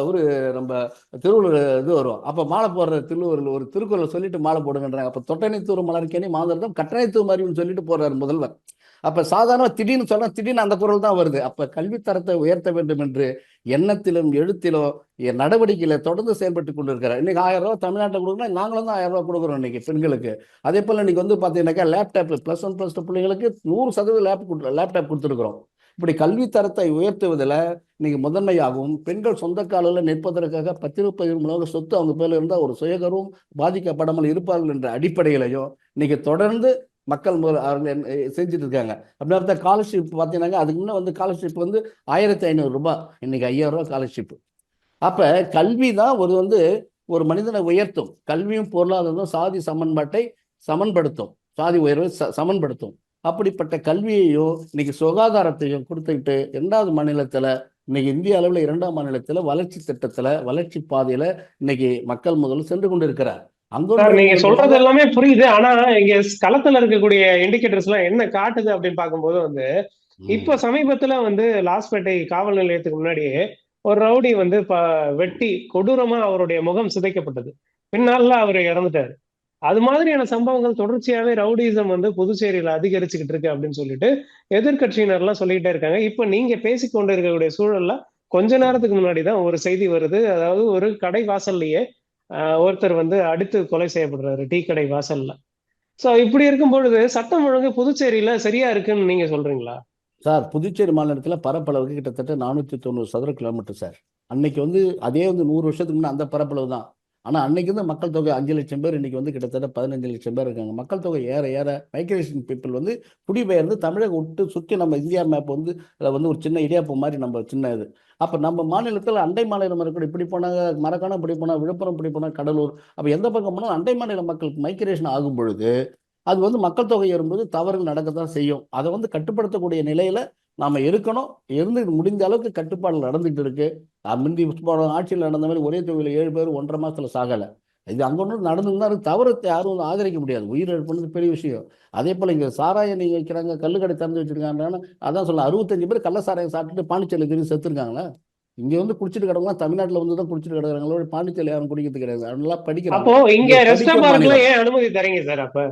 ஒரு நம்ம திருவள்ளுவர் இது வரும். அப்போ மாலை போடுற திருவள்ளுவர் ஒரு திருக்குறள் சொல்லிட்டு மாலை போடுங்கன்றாங்க. அப்போ தொட்டனை தூர் மலர்க்கேனி மாந்தர்தம் கட்டணை தூர் மாதிரின்னு சொல்லிட்டு போறாரு முதல்வர். அப்ப சாதாரண திடீர்னு சொல்ற திடீர்னு அந்த குரல் தான் வருது. அப்ப கல்வித்தரத்தை உயர்த்த வேண்டும் என்று எண்ணத்திலும் எழுத்திலும் நடவடிக்கையில தொடர்ந்து செயல்பட்டு கொண்டிருக்கிறார். இன்னைக்கு 1000 ரூபாய் தமிழ்நாட்டில் கொடுக்கணும், நாங்களும் தான் 1000 ரூபாய் கொடுக்குறோம் இன்னைக்கு பெண்களுக்கு. அதே போல இன்னைக்கு வந்து பாத்தீங்கன்னாக்கா லேப்டாப் +1 +2 பிள்ளைங்களுக்கு 100% லேப்டாப் கொடுத்துருக்கிறோம். இப்படி கல்வித்தரத்தை உயர்த்துவதில் இன்னைக்கு முதன்மையாகவும் பெண்கள் சொந்த காலில் நிற்பதற்காக 10-15 சொத்து அவங்க பேர்ல இருந்தால் ஒரு சுயகரும் பாதிக்கப்படாமல் இருப்பார்கள் என்ற அடிப்படையிலையும் இன்னைக்கு தொடர்ந்து மக்கள் செஞ்சுட்டு இருக்காங்க. அப்படின்னா ஸ்காலர்ஷிப் பார்த்தீங்கன்னா அதுக்கு முன்னே வந்து ஸ்காலர்ஷிப் வந்து 1500 ரூபாய், இன்னைக்கு 5000 ரூபாய் ஸ்காலர்ஷிப். அப்ப கல்வி தான் ஒரு மனிதனை உயர்த்தும். கல்வியும் பொருளாதாரம் சாதி சமன்பாட்டை சமன்படுத்தும், சாதி உயர்வை சமன்படுத்தும். அப்படிப்பட்ட கல்வியையும் இன்னைக்கு சுகாதாரத்தையும் கொடுத்துக்கிட்டு 2வது மாநிலத்துல இன்னைக்கு இந்திய அளவில் 2ஆம் மாநிலத்துல வளர்ச்சி திட்டத்துல வளர்ச்சி பாதையில இன்னைக்கு மக்கள் முதல்ல சென்று கொண்டிருக்கிறார். நீங்க சொல்றது எல்லாமே புரியுது. ஆனா இங்க களத்துல இருக்கக்கூடிய இண்டிகேட்டர்ஸ் எல்லாம் என்ன காட்டுது அப்படின்னு பார்க்கும்போது வந்து இப்ப சமீபத்துல வந்து லாஸ்பேட்டை காவல் நிலையத்துக்கு முன்னாடியே ஒரு ரவுடி வந்து வெட்டி கொடூரமா அவருடைய முகம் சிதைக்கப்பட்டது. பின்னால அவர் இறந்துட்டாரு. அது மாதிரியான சம்பவங்கள் தொடர்ச்சியாவே ரவுடிசம் வந்து புதுச்சேரியில அதிகரிச்சுக்கிட்டு இருக்கு அப்படின்னு சொல்லிட்டு எதிர்கட்சியினர் எல்லாம் சொல்லிக்கிட்டே இருக்காங்க. இப்ப நீங்க பேசிக்கொண்டு இருக்கக்கூடிய சூழல்ல கொஞ்ச நேரத்துக்கு முன்னாடிதான் ஒரு செய்தி வருது. அதாவது ஒரு கடை வாசல்லையே ஒருத்தர் வந்து அடித்து கொலை செய்யப்படுறாரு டீ கடை வாசல்ல. சோ இப்படி இருக்கும் பொழுது சட்டம் ஒழுங்கு புதுச்சேரியில சரியா இருக்குன்னு நீங்க சொல்றீங்களா? சார், புதுச்சேரி மாநிலத்தில் பரப்பளவுக்கு கிட்டத்தட்ட 490 சதுர கிலோமீட்டர் சார். அன்னைக்கு வந்து அதே வந்து 100 வருஷத்துக்கு முன்னே அந்த பரப்பளவு தான். ஆனால் அன்னைக்கு வந்து மக்கள் தொகை 5 லட்சம் பேர், இன்னைக்கு வந்து கிட்டத்தட்ட 15 லட்சம் பேர் இருக்காங்க. மக்கள் தொகை ஏற ஏற மைக்ரேஷன் பீப்புள் வந்து குடிபெயர்ந்து தமிழகம் விட்டு சுற்றி நம்ம இந்தியா மேப் வந்து அதில் வந்து ஒரு சின்ன இடியாப்பம் மாதிரி நம்ம சின்ன இது. அப்போ நம்ம மாநிலத்தில் அண்டை மாநிலம் இருக்கணும். இப்படி போனாங்க மரக்காணம், இப்படி போனால் விழுப்புரம், இப்படி போனால் கடலூர், அப்போ எந்த பக்கம் போனாலும் அண்டை மாநில மக்களுக்கு மைக்ரேஷன் ஆகும் பொழுது அது வந்து மக்கள் தொகை ஏறும்போது தவறுகள் நடக்கத்தான் செய்யும். அதை வந்து கட்டுப்படுத்தக்கூடிய நிலையில நாம இருக்கணும். இருந்து முடிந்த அளவுக்கு கட்டுப்பாடு நடந்துட்டு இருக்கு. முந்தி ஆட்சியில் நடந்த மாதிரி ஒரே தொகையில் 7 பேர் 1.5 மாசத்துல சாகலை. இது அங்க ஒன்று நடந்துருந்தா தவறத்தை யாரும் வந்து ஆதரிக்க முடியாது. உயிரிழப்புனது பெரிய விஷயம். அதே போல இங்க சாராயம் நீங்க வைக்கிறாங்க, கல்லுக்கடை திறந்து வச்சிருக்காங்க. அதான் சொல்ல 65 பேர் கள்ள சாராயம் சாப்பிட்டுட்டு பாண்டிச்சேரியில் திரும்பி செத்துருக்காங்களா? இங்க வந்து குடிச்சிட்டு கிடக்கலாம், தமிழ்நாட்டில் வந்து தான் குடிச்சிட்டு கிடக்குறாங்களோ, பாண்டிச்சேரியில் யாரும் குடிக்கிறது கிடையாது. அதெல்லாம் படிக்கிறாங்க. அப்போ இங்க ரெஸ்டா பார்க்ல ஏன் அனுமதி தரீங்க சார்? அப்ப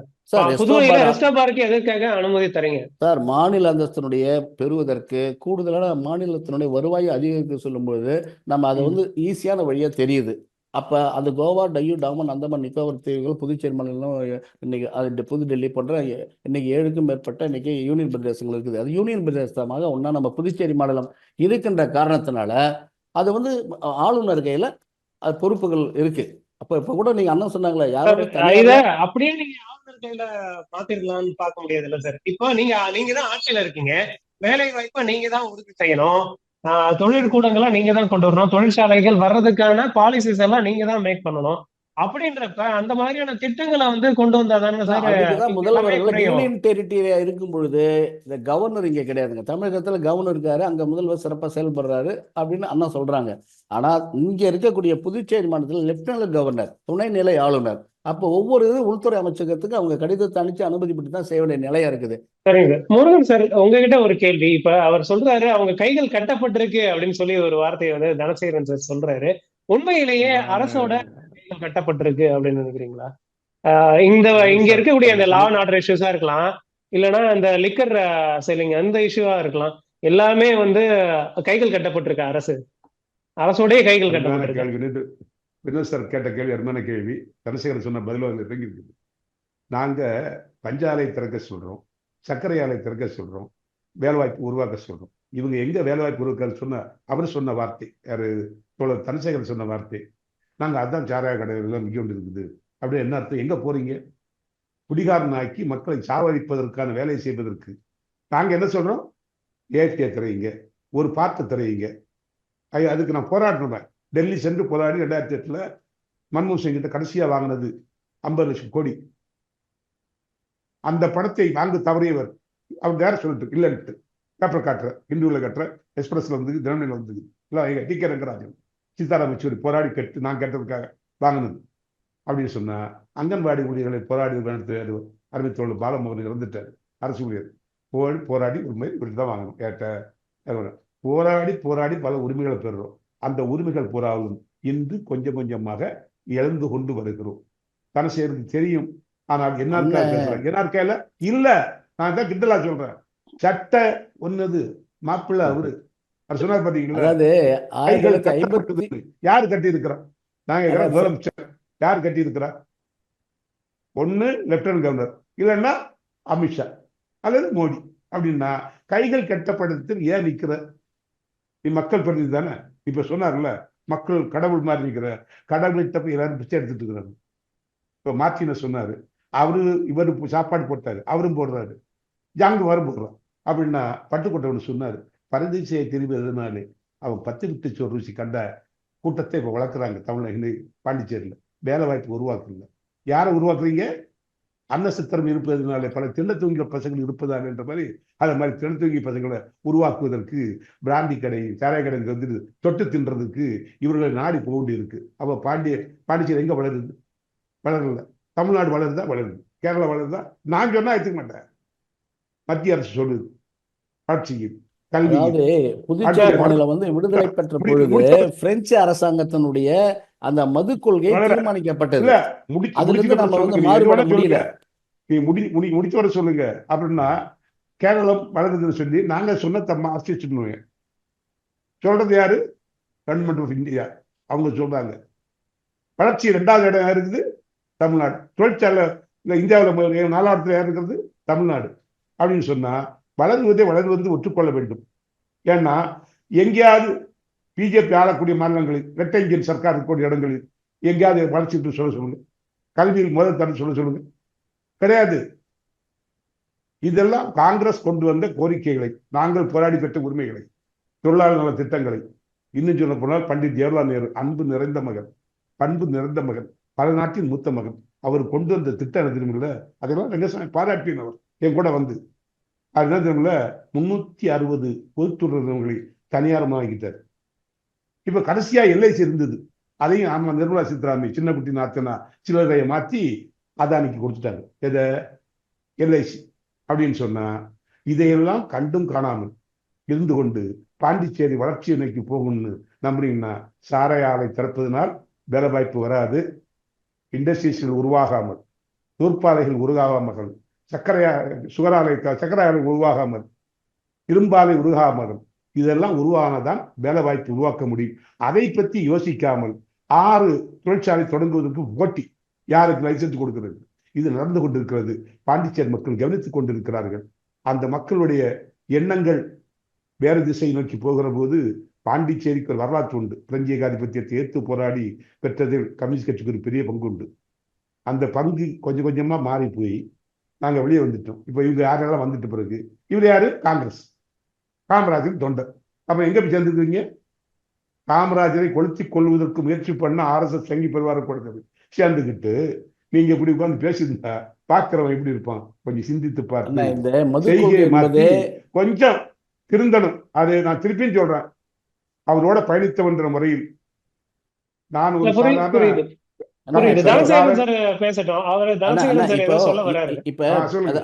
புதுவையில ரெஸ்டா பார்க்கு எதற்காக அனுமதி தரீங்க சார்? மாநில அந்தஸ்தினுடைய பெறுவதற்கு கூடுதலான மாநிலத்தினுடைய வருவாயை அதிகரிக்க சொல்லும்போது நம்ம அதை வந்து ஈஸியான வழியா தெரியுது. அப்ப அந்த கோவா, டையூ, டாமன், அந்தமான் நிக்கோபார் தீவுகள், புதுச்சேரி மாநிலம், இன்னைக்கு அது புதுடெல்லி போன்ற இன்னைக்கு 7க்கும் மேற்பட்ட இன்னைக்கு யூனியன் பிரதேசங்கள் இருக்குது. அது யூனியன் பிரதேசமாக ஒன்னா நம்ம புதுச்சேரி மாநிலம் இருக்கின்ற காரணத்தினால அது வந்து ஆளுநர் கையில அது பொறுப்புகள் இருக்கு. இப்ப கூட நீங்க அண்ணன் சொன்னாங்களே, யாரும் அப்படியே நீங்க ஆளுநர் கையில மாத்திரலாம்னு பார்க்க முடியாது இல்ல சார். இப்போ நீங்க தான் ஆட்சியில இருக்கீங்க, வேலை வாய்ப்பை நீங்க தான் உறுதி செய்யணும், தொழிற்கூடங்களை நீங்க தான் கொண்டு வரணும், தொழிற்சாலைகள் வர்றதுக்கான பாலிசிஸ் எல்லாம் நீங்க தான் மேக் பண்ணணும். அப்படின்றப்ப அந்த மாதிரியான திட்டங்களை வந்து கொண்டு வந்தாதானே சார். அதுக்குதான் முதல்வர்கள் யூனியன் டெரிட்டரியா இருக்கும் பொழுது இந்த கவர்னர் இங்க கிடையாதுங்க. தமிழகத்துல கவர்னர் இருக்காரு, அங்க முதல்வர் சிறப்பா செயல்படுறாரு அப்படின்னு அண்ணா சொல்றாங்க. ஆனா இங்க இருக்கக்கூடிய புதுச்சேரி மாநிலத்தில் லெப்டினன்ட் கவர்னர், துணைநிலை ஆளுநர், அப்போ ஒவ்வொரு உள்துறை அமைச்சகத்துக்கு அவங்க கடிதத்தை அனுப்பிச்சு அனுமதி பட்டு தான் செய்ய வேண்டிய நிலையா இருக்குது. சரிங்க முருகன் சார், உங்ககிட்ட ஒரு கேள்வி. இப்ப அவர் சொல்றாரு அவங்க கைகள் கட்டப்பட்டிருக்கு அப்படின்னு சொல்லி ஒரு வார்த்தையை வந்து தனசேகரன் சார் சொல்றாரு. உண்மையிலேயே அரசோட கைகள் கட்டப்பட்டிருக்கு அப்படின்னு நினைக்கிறீங்களா? இங்க இருக்கக்கூடிய அந்த லா அண்ட் ஆர்டர் இஷ்யூஸா இருக்கலாம், இல்லைன்னா அந்த லிக்கர் செல்லிங் அந்த இஷ்யூவா இருக்கலாம், எல்லாமே வந்து கைகள் கட்டப்பட்டிருக்க அரசோடைய கைகள் கட்டப்பட்டிருக்கு. வினோத் சார் கேட்ட கேள்வி அருமையான கேள்வி. தனசேகரன் சொன்ன பதில் இறங்கி இருக்குது. நாங்க பஞ்ச ஆலை திறக்க சொல்றோம், சர்க்கரை ஆலை திறக்க சொல்றோம், வேலைவாய்ப்பு உருவாக்க சொல்றோம். இவங்க எங்க வேலைவாய்ப்பு உருவாக்க சொன்ன அவர் சொன்ன வார்த்தை, யாரு தோழர் தனசேகரன் சொன்ன வார்த்தை, நாங்க அதான் சாராய கடைகள் மிக கொண்டு இருக்குது. அப்படி என்ன அர்த்தம்? எங்க போறீங்க? குடிகாரனாக்கி மக்களை சாவடிப்பதற்கான வேலையை செய்வதற்கு நாங்க என்ன சொல்றோம்? ஏன் கேட்குறீங்க? ஒரு பார்த்து தருவீங்க. அதுக்கு நான் போராடினேன். டெல்லி சென்று போராடி 2008 மன்மோகன் சிங் கிட்ட கடைசியா வாங்கினது 50 லட்சம் கோடி. அந்த பணத்தை வாங்க தவறியவர் அவர் நேரம் சொல்லிட்டு இல்லைன்ட்டு பேப்பர் காட்டுற, இந்துவில் கட்டுற, எக்ஸ்பிரஸ்ல வந்து, தினமணியில் வந்து, இல்லை எங்க டி.கே. ரங்கராஜன், சீதாராம் யெச்சூரி போராடி கட்டு நான் கேட்டதுக்காக வாங்கினது அப்படின்னு சொன்னா, அங்கன்வாடி ஊழியர்களை போராடி அறிவித்தோடு பாலமோகன் இறந்துட்டார். அரசு ஊழியர் போராடி உரிமை இப்படி தான் வாங்கணும் கேட்ட போராடி போராடி பல உரிமைகளை பெறுறோம். அந்த உரிமைகள் பூராவும் இன்று கொஞ்சம் கொஞ்சமாக இழந்து கொண்டு வருகிறோம். தனசேருக்கு தெரியும். ஆனால் என்ஆர்கே பேசுறேன், என்ஆர்கேல இல்ல, நான் தான் கிண்டலா சொல்றேன். சட்ட ஒன்னது மாப்பிள்ள அவரு அவர் சொன்னார் பாத்தீங்களா, யாரு கட்டி இருக்கிறா? நாங்க முதலமைச்சர் யார் கட்டி இருக்கிறா? ஒண்ணு லெப்டினன்ட் கவர்னர், இல்லைன்னா அமித்ஷா அல்லது மோடி. அப்படின்னா கைகள் கட்டப்படுத்தி ஏன் நிக்கிற? நீ மக்கள் பிரதிநிதி தானே. இப்ப சொன்னார்ல, மக்கள் கடவுள் மாதிரி நிற்கிற, கடவுள்கிட்ட போய் எல்லாரும் பிச்சை எடுத்துட்டு இருக்கிறாரு. இப்ப மார்டின சொன்னாரு, அவரு இவரு சாப்பாடு போட்டாரு, அவரும் போடுறாரு, ஜாங்கு வரும் போடுறான். அப்படின்னா பட்டுக்கோட்டை சொன்னாரு, பரதேசியை திரும்பி அவன் 10 விட்டு சோறு ருசி கண்ட கூட்டத்தை இப்ப வளர்க்குறாங்க தமிழ்நாடு பாண்டிச்சேரியில. வேலை வாய்ப்பு உருவாக்குறீங்க. யாரை உருவாக்குறீங்க? அன்னசித்திரம் இருப்பதனாலே பல திண்ணத்தூங்கிய பசங்கள் இருப்பதால் என்ற மாதிரி, அதே மாதிரி திண்ணத்தூங்கிய பசங்களை உருவாக்குவதற்கு பிராந்தி கடை, சாராய கடை வந்து தொட்டு தின்றதுக்கு இவர்களை நாடி போக வேண்டி இருக்கு. அப்ப பாண்டிச்சேரி எங்க வளருது? வளரல. தமிழ்நாடு வளருதா? வளருது. கேரளா வளருதா? நான் சொன்னா எடுத்துக்க மாட்டேன். மத்திய அரசு சொல்லுது வளர்ச்சிக்கு. அதாவது புதுச்சேரி மாநிலம் வந்து விடுதலை பெற்ற பொழுது பிரெஞ்சு அரசாங்கத்தினுடைய அந்த மது கொள்கை தீர்மானிக்கப்பட்டது. அதுல இருந்து நம்ம வந்து மாறுபட முடியல. நீ முடிச்சு வர சொல்லுங்க. அப்படின்னா கேரளம் வளருதுன்னு சொல்லி நாங்க சொன்ன தம்மா ஆஸ்திரேலியா சொல்றது யாரு? Government of India. அவங்க சொல்றாங்க வளர்ச்சி 2வது இடம் இருக்குது தமிழ்நாடு. தொழிற்சாலை இந்தியாவில் 4வது யார் இருக்கிறது? தமிழ்நாடு. அப்படின்னு சொன்னா வளர்வது ஒற்றுக்கொள்ள வேண்டும். ஏன்னா எங்கேயாவது பிஜேபி ஆளக்கூடிய மாநிலங்களில், இரட்டை இன்ஜின் சர்க்கார் இருக்கக்கூடிய இடங்களில் எங்கேயாவது வளர்ச்சி சொல்ல சொல்லுங்க. கல்வியில் முதல் தரம் சொல்ல சொல்லுங்க. கிடையாது. இதெல்லாம் காங்கிரஸ் கொண்டு வந்த கோரிக்கைகளை, நாங்கள் போராடி பெற்ற உரிமைகளை, தொழிலாளர் நல திட்டங்களை. இன்னும் சொல்ல போனால் பண்டிட் ஜவஹர்லால் நேரு அன்பு நிறைந்த மகன், பண்பு நிறைந்த மகன், பல நாட்டின் மூத்த மகன். அவர் கொண்டு வந்த திட்டம் திரும்பல, அதெல்லாம் ரங்கசாமி பாராட்டினவர் என் கூட வந்து. அது என்ன தெரியுமில்ல, 360 பொதுத்துறை நிறுவனங்களை தனியாரமாக்கிட்டார். இப்ப கடைசியா எல்ஐசி இருந்தது, அதையும் ஆமா நிர்மலா சீதாராமன் சின்ன குட்டி நாத்தனா சிலரையை மாற்றி அதானிக்கு கொடுத்துட்டாங்க. எதை? எல்ஐசி. அப்படின்னு சொன்னா இதையெல்லாம் கண்டும் காணாமல் இருந்து கொண்டு பாண்டிச்சேரி வளர்ச்சி நோக்கி போகும்னு நம்புறீங்கன்னா, சாராய ஆலை திறப்பதனால் வேலை வாய்ப்பு வராது, இண்டஸ்ட்ரீஸ்கள் உருவாகாமல், நூற்பாலைகள் உருவாகாமல், சர்க்கரை ஆலை உருவாகாமல், இரும்பாலை உருவாகாமல், இதெல்லாம் உருவானதான் வேலை வாய்ப்பு உருவாக்க முடியும். அதை பற்றி யோசிக்காமல் 6 தொழிற்சாலை தொடங்குவதற்கு போட்டி, யாருக்கு லைசன்ஸ் கொடுக்கிறது, இது நடந்து கொண்டிருக்கிறது. பாண்டிச்சேரி மக்கள் கவனித்துக் கொண்டிருக்கிறார்கள். அந்த மக்களுடைய எண்ணங்கள் வேறு திசை நோக்கி போகிற போது பாண்டிச்சேரிக்கு ஒரு வரலாற்று உண்டு. பிரெஞ்சு ஏகாதிபத்தியத்தை ஏற்று போராடி பெற்றதில் கம்யூனிஸ்ட் கட்சிக்கு ஒரு பெரிய பங்கு உண்டு. அந்த பங்கு கொஞ்சம் கொஞ்சமா மாறி போய் நாங்கள் வெளியே வந்துட்டோம். இப்போ இவங்க யாரெல்லாம் வந்துட்ட பிறகு இவர் யாரு? காங்கிரஸ், காமராஜர் தொண்டர். அப்ப எங்க போய் சேர்ந்துருக்கீங்க? காமராஜரை கொளுத்தி கொள்வதற்கு முயற்சி பண்ண RSS சங்கி பெருவார கொடுத்தது சேர்ந்துக்கிட்டு நீங்க இப்படி உட்கார்ந்து பேசியிருந்தா பார்க்கிறவன் எப்படி இருப்பான்? கொஞ்சம் சிந்தித்து பார்த்து செய்கையை மாற்றி கொஞ்சம் திருந்தணும். அதை நான் திருப்பியும் சொல்றேன், அவரோட பயணித்தவன்ற முறையில் நான் ஒரு சாதாரண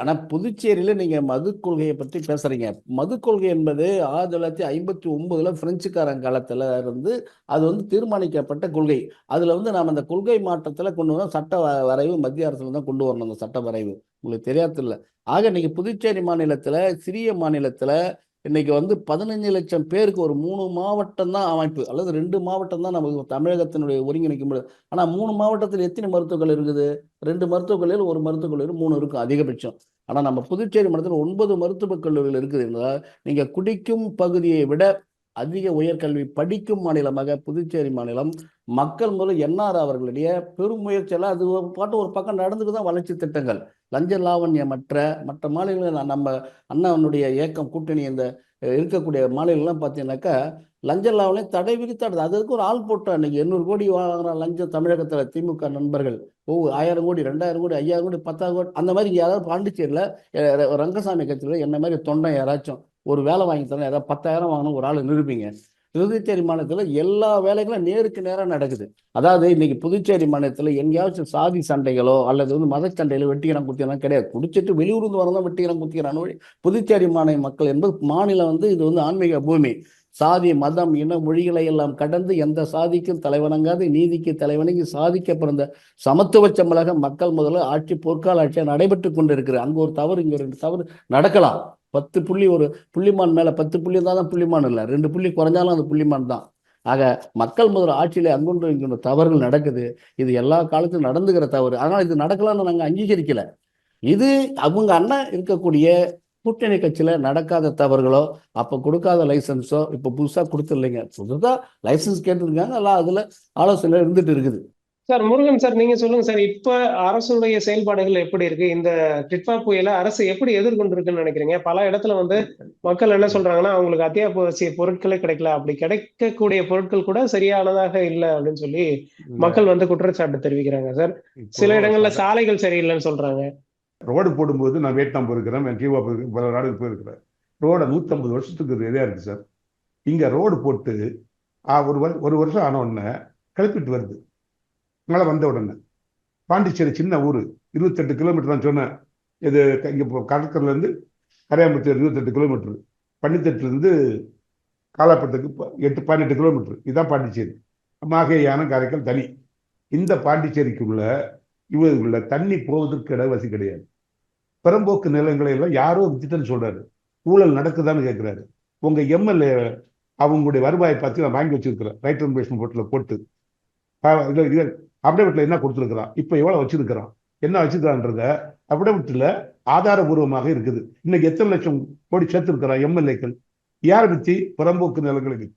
ஆனா புதுச்சேரியில நீங்க மது கொள்கையை பற்றி பேசுறீங்க. மது கொள்கை என்பது 1959 பிரெஞ்சுக்காரன் காலத்துல இருந்து அது வந்து தீர்மானிக்கப்பட்ட கொள்கை. அதுல வந்து நாம அந்த கொள்கை மாற்றத்துல கொண்டு வந்தோம். சட்ட வரைவு மத்திய அரசுல தான் கொண்டு வரணும். அந்த சட்ட வரைவு உங்களுக்கு தெரியாது இல்ல. ஆக இன்னைக்கு புதுச்சேரி மாநிலத்துல, சிறிய மாநிலத்துல இன்னைக்கு வந்து 15 லட்சம் பேருக்கு ஒரு 3 மாவட்டம் தான் அமைப்பு, அல்லது 2 மாவட்டம் தான் நமக்கு தமிழகத்தினுடைய ஒருங்கிணைக்க முடியாது. ஆனா 3 மாவட்டத்தில் எத்தனை மருத்துவர்கள் இருக்குது? 2 மருத்துவக் கல்லூரியில், 1 மருத்துவக் கல்லூரி, 3 இருக்கும் அதிகபட்சம். ஆனா நம்ம புதுச்சேரி மாவட்டத்தில் 9 மருத்துவக் கல்லூரிகள் இருக்குது என்றால், நீங்க குடிக்கும் பகுதியை விட அதிக உயர்கல்வி படிக்கும் மாநிலமாக புதுச்சேரி மாநிலம். மக்கள் முதல் என்ஆர் அவர்களுடைய பெரும் முயற்சியெல்லாம் அது பாட்டு ஒரு பக்கம் நடந்துட்டு தான் வளர்ச்சி திட்டங்கள், லஞ்ச லாவண்யமற்ற மற்ற மாநிலங்களில் நம்ம அண்ணாவுடைய இயக்கம் கூட்டணி இந்த இருக்கக்கூடிய மாநிலம்லாம் பார்த்தீங்கன்னாக்கா லஞ்ச லாவணை தடை விதித்தாடுது. அதுக்கு ஒரு ஆள் போட்டோம். இன்னைக்கு 800 கோடி வாங்குற லஞ்சம் தமிழகத்தில் திமுக நண்பர்கள் 1000 கோடி 2000 கோடி 5000 கோடி 10,000 கோடி அந்த மாதிரி யாராவது பாண்டிச்சேரியில் ரங்கசாமி கட்சியில் என்ன மாதிரி தொண்டை யாராச்சும் ஒரு வேலை வாங்கி தரணும், யாராவது 10,000 வாங்கணும் ஒரு ஆள் நிரூபிங்க. புதுச்சேரி மாநிலத்தில் எல்லா வேலைகளும் நேருக்கு நேராக நடக்குது. அதாவது இன்னைக்கு புதுச்சேரி மாநிலத்தில் எங்கேயாச்சும் சாதி சண்டைகளோ அல்லது மத சண்டைகளோ வெட்டிக்கிறான் குத்திக்கிறான் கிடையாது. குடிச்சிட்டு வெளியூர்ந்து வரதான் வெட்டிக்கிறான் குத்திக்கிறான். புதுச்சேரி மாநில மக்கள் என்பது மாநிலம் இது ஆன்மீக பூமி. சாதி மதம் இன மொழிகளை எல்லாம் கடந்து எந்த சாதிக்கும் தலைவணங்காது நீதிக்கு தலைவணங்கி சாதிக்க பிறந்த சமத்துவ சமூக மக்கள் முதல்ல ஆட்சி பொற்கால ஆட்சியாக நடைபெற்று கொண்டு இருக்கிறது. அங்கே ஒரு தவறு இங்கே 2 தவறு நடக்கலாம். 10 புள்ளி ஒரு புள்ளிமான் மேலே 10 புள்ளி இருந்தால் தான் புள்ளிமான் இல்லை, 2 புள்ளி குறைஞ்சாலும் அது புள்ளிமான் தான். ஆக மக்கள் முதல் ஆட்சியிலே அங்கொன்று இங்கொன்று தவறுகள் நடக்குது. இது எல்லா காலத்திலும் நடந்துகிற தவறு. அதனால் இது நடக்கலாம்னு நாங்கள் அங்கீகரிக்கல. இது அவங்க அண்ணன் இருக்கக்கூடிய கூட்டணி கட்சியில் நடக்காத தவறுகளோ அப்போ கொடுக்காத லைசன்ஸோ இப்போ புதுசாக கொடுத்துடலைங்க. புதுசாக லைசன்ஸ் கேட்டுருக்காங்க, எல்லாம் அதில் ஆலோசனை இருந்துட்டு இருக்குது. சார் முருகன் சார், நீங்க சொல்லுங்க சார், இப்ப அரசுடைய செயல்பாடுகள் எப்படி இருக்கு? இந்த டிட்வா புயலை அரசு எப்படி எதிர்கொண்டிருக்குன்னு நினைக்கிறீங்க? பல இடத்துல மக்கள் என்ன சொல்றாங்கன்னா, அவங்களுக்கு அத்தியாவசிய பொருட்களே கிடைக்கல, அப்படி கிடைக்கக்கூடிய பொருட்கள் கூட சரியானதாக இல்லை அப்படின்னு சொல்லி மக்கள் குற்றச்சாட்டு தெரிவிக்கிறாங்க சார். சில இடங்கள்ல சாலைகள் சரியில்லைன்னு சொல்றாங்க. ரோடு போடும்போது நான் வியட்நாம் போயிருக்கிறேன், கியூபா போயிருக்கேன், பல நாடுகள் போயிருக்கிறேன். ரோடை 150 வருஷத்துக்கு ரெடியா இருக்கு சார். இங்க ரோடு போட்டு ஒரு வருஷம் ஆன உடனே கிளப்பிட்டு வருது. மழை வந்த உடனே பாண்டிச்சேரி சின்ன ஊர், 28 கிலோமீட்டர் தான் சொன்னேன். இது இங்கே கடற்கரையில இருந்து கரையாம்புத்தூர் 28 கிலோமீட்டர், பன்னித்தட்டுலேருந்து காலாப்பட்டுக்கு 18 கிலோமீட்டர். இதுதான் பாண்டிச்சேரி. மாகே யானை காரைக்கால் தனி. இந்த பாண்டிச்சேரிக்குள்ள இவருக்குள்ள தண்ணி போவதற்கு இடவசதி கிடையாது. பெரம்போக்கு நிலங்களை எல்லாம் யாரோ வித்துட்டேன்னு சொல்றாரு. ஊழல் நடக்குதான்னு கேட்கிறாரு. உங்க எம்எல்ஏ அவங்களுடைய வருவாயை பார்த்து நான் வாங்கி வச்சிருக்கிறேன், ரைட் இன்வெஸ்ட்மெண்ட் போர்ட்டில் போட்டு அப்டேவிட்ல என்ன கொடுத்துருக்கிறான், இப்போ எவ்வளவு வச்சிருக்கிறான், என்ன வச்சிருக்கான்றத அப்டேவிட்ல ஆதாரபூர்வமாக இருக்குது. இன்னைக்கு எத்தனை லட்சம் கோடி சேர்த்திருக்கிறான் எம்எல்ஏக்கள், யாரை பத்தி? புறம்போக்கு நிலங்களுக்கு.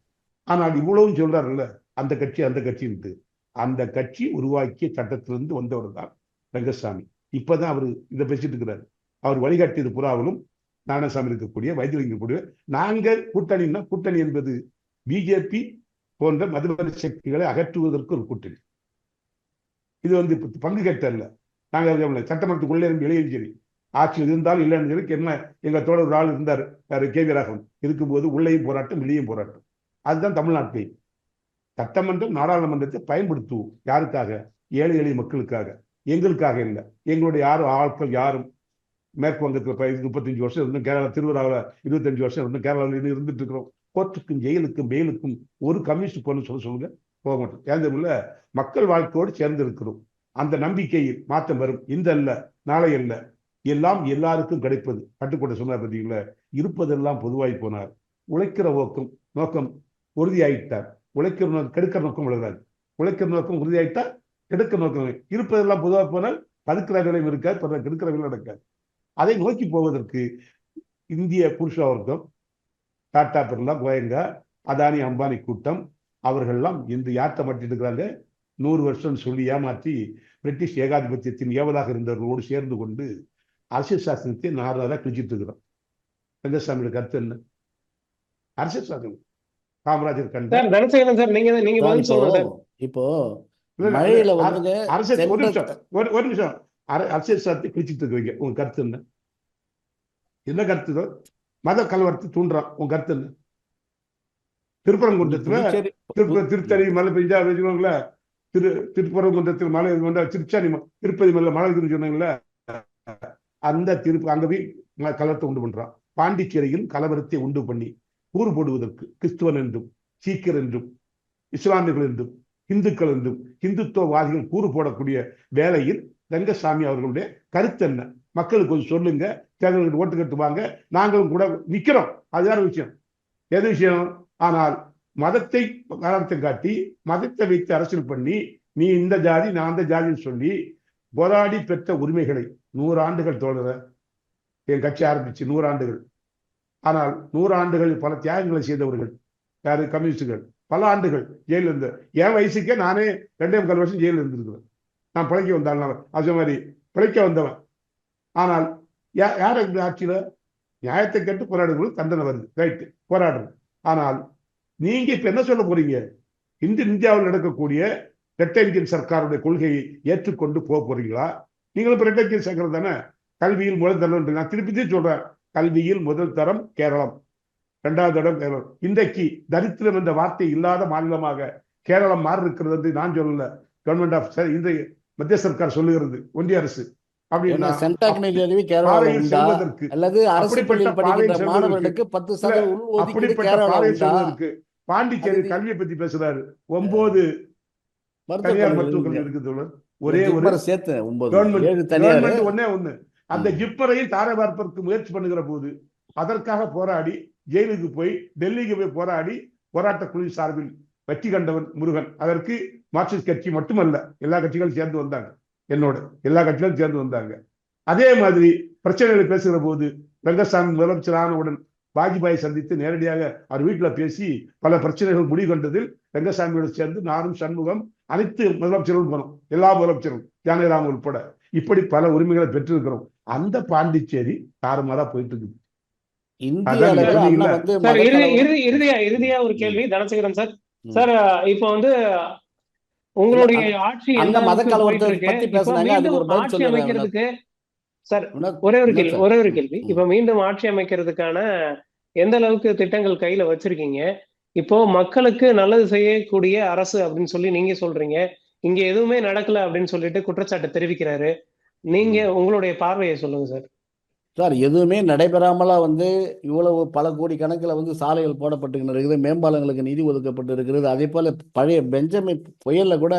ஆனால் இவ்வளவும் சொல்றாருல்ல, அந்த கட்சின்ட்டு. அந்த கட்சி உருவாக்கிய சட்டத்திலிருந்து வந்தவர் தான் ரங்கசாமி. இப்பதான் அவர் இதை பேசிட்டு இருக்கிறாரு. அவர் வழிகாட்டியது புறாவிலும் நாராயணசாமி இருக்கக்கூடிய வைத்தியலிங்கம் கூடிய நாங்கள் கூட்டணின்னா, கூட்டணி என்பது பிஜேபி போன்ற மதவாத சக்திகளை அகற்றுவதற்கு ஒரு கூட்டணி. இது பங்கு கேட்டல்ல. நாங்கள் சட்டமன்றத்துக்குள்ளே இருந்து வெளியும் சரி, ஆட்சியில் இருந்தாலும் இல்லைன்னு சொல்லி என்ன எங்க தோழர் ஒரு ஆள் இருந்தார், KV ராகவன். இருக்கும்போது உள்ளேயும் போராட்டம் வெளியும் போராட்டம். அதுதான் தமிழ்நாட்டை சட்டமன்றம் நாடாளுமன்றத்தை பயன்படுத்துவோம். யாருக்காக? ஏழை எளிய மக்களுக்காக, எங்களுக்காக இல்லை. எங்களுடைய ஆட்கள் யாரும் மேற்கு வங்கத்தில் 35 வருஷம் இருந்தும், கேரளா திருவிழாவில் 25 வருஷம் இருந்தும், கேரளாவில் இருந்துட்டு இருக்கிறோம். கோர்ட்டுக்கும் ஜெயிலுக்கும் பெயிலுக்கும் ஒரு கம்யூனிஸ்ட் போன்னு சொல்லுங்க, போக மாட்டோம். ஏந்தமில்ல, மக்கள் வாழ்க்கையோடு சேர்ந்து இருக்கிறோம். அந்த நம்பிக்கையில் மாற்றம் வரும். இந்த அல்ல நாளை அல்ல, எல்லாம் எல்லாருக்கும் கிடைப்பது. பட்டுக்கோட்டை சொன்னார் பார்த்தீங்களா, இருப்பதெல்லாம் பொதுவாய் போனார். உழைக்கிற நோக்கம் உறுதியாயிட்டார். உழைக்கிற கெடுக்கிற நோக்கம் விழுகிறார். உழைக்கிற நோக்கம் உறுதியாயிட்டார், கெடுக்கிற நோக்கம். இருப்பதெல்லாம் பொதுவாக போனால் பதுக்கிற வேலையும் இருக்காது, கெடுக்கிற வேலை நடக்காது. அதை நோக்கி போவதற்கு இந்திய புருஷ வர்க்கம், டாடா பிர்லா, கோயங்கா, அதானி அம்பானி கூட்டம் அவர்கள்லாம் இந்த யார்த்த மாட்டிட்டு இருக்கிறாங்க. 100 வருஷம் சொல்லி ஏமாற்றி பிரிட்டிஷ் ஏகாதிபத்தியத்தின் ஏவலாக இருந்தவர்களோடு சேர்ந்து கொண்டு அரசியல் சாசனத்தை நாராக கிழிச்சிட்டு இருக்கிறோம். ரங்கசாமியோட கருத்து என்ன? அரசியல் சாசனம் காமராஜர் கண்ட இப்போ மழையில ஒரு நிமிஷம் அரசியல் சாசனத்தை கிழிச்சிட்டு இருக்கிறீங்க. உங்க கருத்து என்ன? என்ன கருத்து? மத கலவரத்தை தூண்டுறான். உங்க கருத்து என்ன? திருப்பரங்குன்றத்துல திருத்தணி மழை பெஞ்சா வச்சுக்கோங்கள, திருப்பரங்குன்றத்தில் மழை திருப்பதி மலை மழை சொன்னாங்கல்ல, அந்த அங்க போய் கலவரத்தை உண்டு பண்றான். பாண்டிச்சேரியில் கலவரத்தை உண்டு பண்ணி கூறு போடுவதற்கு கிறிஸ்துவன் என்றும் சீக்கியர் என்றும் இஸ்லாமியர்கள் என்றும் இந்துக்கள் என்றும் இந்துத்துவவாதிகள் கூறு போடக்கூடிய வேளையில் ரங்கசாமி அவர்களுடைய கருத்து என்ன? மக்களுக்கு கொஞ்சம் சொல்லுங்க, தேர்தலுக்கு ஓட்டு கட்டுவாங்க, நாங்களும் கூட நிக்கிறோம். அதுதான் விஷயம். எது விஷயம்? ஆனால் மதத்தை காரணத்தை காட்டி மதத்தை வைத்து அரசியல் பண்ணி, நீ இந்த ஜாதி நான் அந்த ஜாதின்னு சொல்லி போராடி பெற்ற உரிமைகளை 100 ஆண்டுகள் தோழர என் கட்சி ஆரம்பிச்சு 100 ஆண்டுகள். ஆனால் 100 ஆண்டுகள் பல தியாகங்களை செய்தவர்கள் யாரு? கம்யூனிஸ்டுகள். பல ஆண்டுகள் ஜெயிலில் இருந்த, என் வயசுக்கே நானே 2.25 வருஷம் ஜெயிலில் இருந்திருக்கிறேன். நான் பிழைக்க வந்தாலும் அது மாதிரி பிழைக்க வந்தவன். ஆனால் யார் ஆட்சியில நியாயத்தை கேட்டு போராடுவது தண்டனை வருது, ரைட்டு, போராடுறது. ஆனால் நீங்க இப்ப என்ன சொல்ல போறீங்க? இந்தியாவில் நடக்கக்கூடிய இரட்டை இன்ஜின் சர்க்காருடைய கொள்கையை ஏற்றுக்கொண்டு போக போறீங்களா? நீங்களும் இப்ப இரட்டை இன்ஜின் சர்க்கார் தானே. கல்வியில் முதல் தரம், நான் திருப்பி சொல்றேன், கல்வியில் முதல் தரம் கேரளம், இரண்டாவது இடம் கேரளம். இன்றைக்கு தரித்திரம் என்ற வார்த்தை இல்லாத மாநிலமாக கேரளம் மாறி இருக்கிறது என்று நான் சொல்லல, கவர்மெண்ட் ஆஃப் இன்றைய மத்திய சர்க்கார் சொல்லுகிறது, ஒன்றிய அரசு. அப்படின்னா செல்வதற்கு பாண்டிச்சேரி கல்வியை பத்தி பேசுறாரு. 9 தனியார் மருத்துவக் கல்வி இருக்குது, ஒரே ஒரு கவர்மெண்ட் ஒன்னே ஒண்ணு. அந்த ஜிப்பரையும் தாரை பார்ப்பதற்கு முயற்சி பண்ணுகிற போது அதற்காக போராடி ஜெயிலுக்கு போய் டெல்லிக்கு போய் போராடி போராட்ட குழு சார்பில் வெற்றி கண்டவன் முருகன். அதற்கு மார்க்சிஸ்ட் கட்சி மட்டுமல்ல, எல்லா கட்சிகளும் சேர்ந்து வந்தாங்க, என்னோட எல்லா கட்சிகளும் சேர்ந்து வந்தாங்க. அதே மாதிரி பிரச்சனைகளை பேசுகிற போது ரங்கசாமி முதலமைச்சர் ஆனவுடன் வாஜ்பாயை சந்தித்து நேரடியாக அவர் வீட்டில் பேசி பல பிரச்சனைகள் முடிவு கண்டதில் ரங்கசாமியோடு சேர்ந்து நானும் சண்முகம் அனைத்து முதலமைச்சர்களும் போனோம், எல்லா முதலமைச்சரும் ஜானகிராமன் உட்பட. இப்படி பல உரிமைகளை பெற்றிருக்கிறோம். அந்த பாண்டிச்சேரி தாறுமாறா போயிட்டு இருக்குது. இறுதியா ஒரு கேள்வி தனசேகரன் சார். சார் இப்போ வந்து உங்களுடைய ஆட்சி ஆட்சி அமைக்கிறதுக்கு சார் ஒரே ஒரு கேள்வி, இப்ப மீண்டும் ஆட்சி அமைக்கிறதுக்கான எந்த அளவுக்கு திட்டங்கள் கையில வச்சிருக்கீங்க? இப்போ மக்களுக்கு நல்லது செய்யக்கூடிய அரசு அப்படின்னு சொல்லி நீங்க சொல்றீங்க, இங்க எதுவுமே நடக்கல அப்படின்னு சொல்லிட்டு குற்றச்சாட்டு தெரிவிக்கிறாரு. நீங்க உங்களுடைய பார்வையை சொல்லுங்க சார். சார், எதுவுமே நடைபெறாமலா இவ்வளவு பல கோடி கணக்கில் சாலைகள் போடப்பட்டு இருக்குது, மேம்பாலங்களுக்கு நிதி ஒதுக்கப்பட்டு இருக்கிறது. அதே போல பழைய பெஞ்சமின் புயல்ல கூட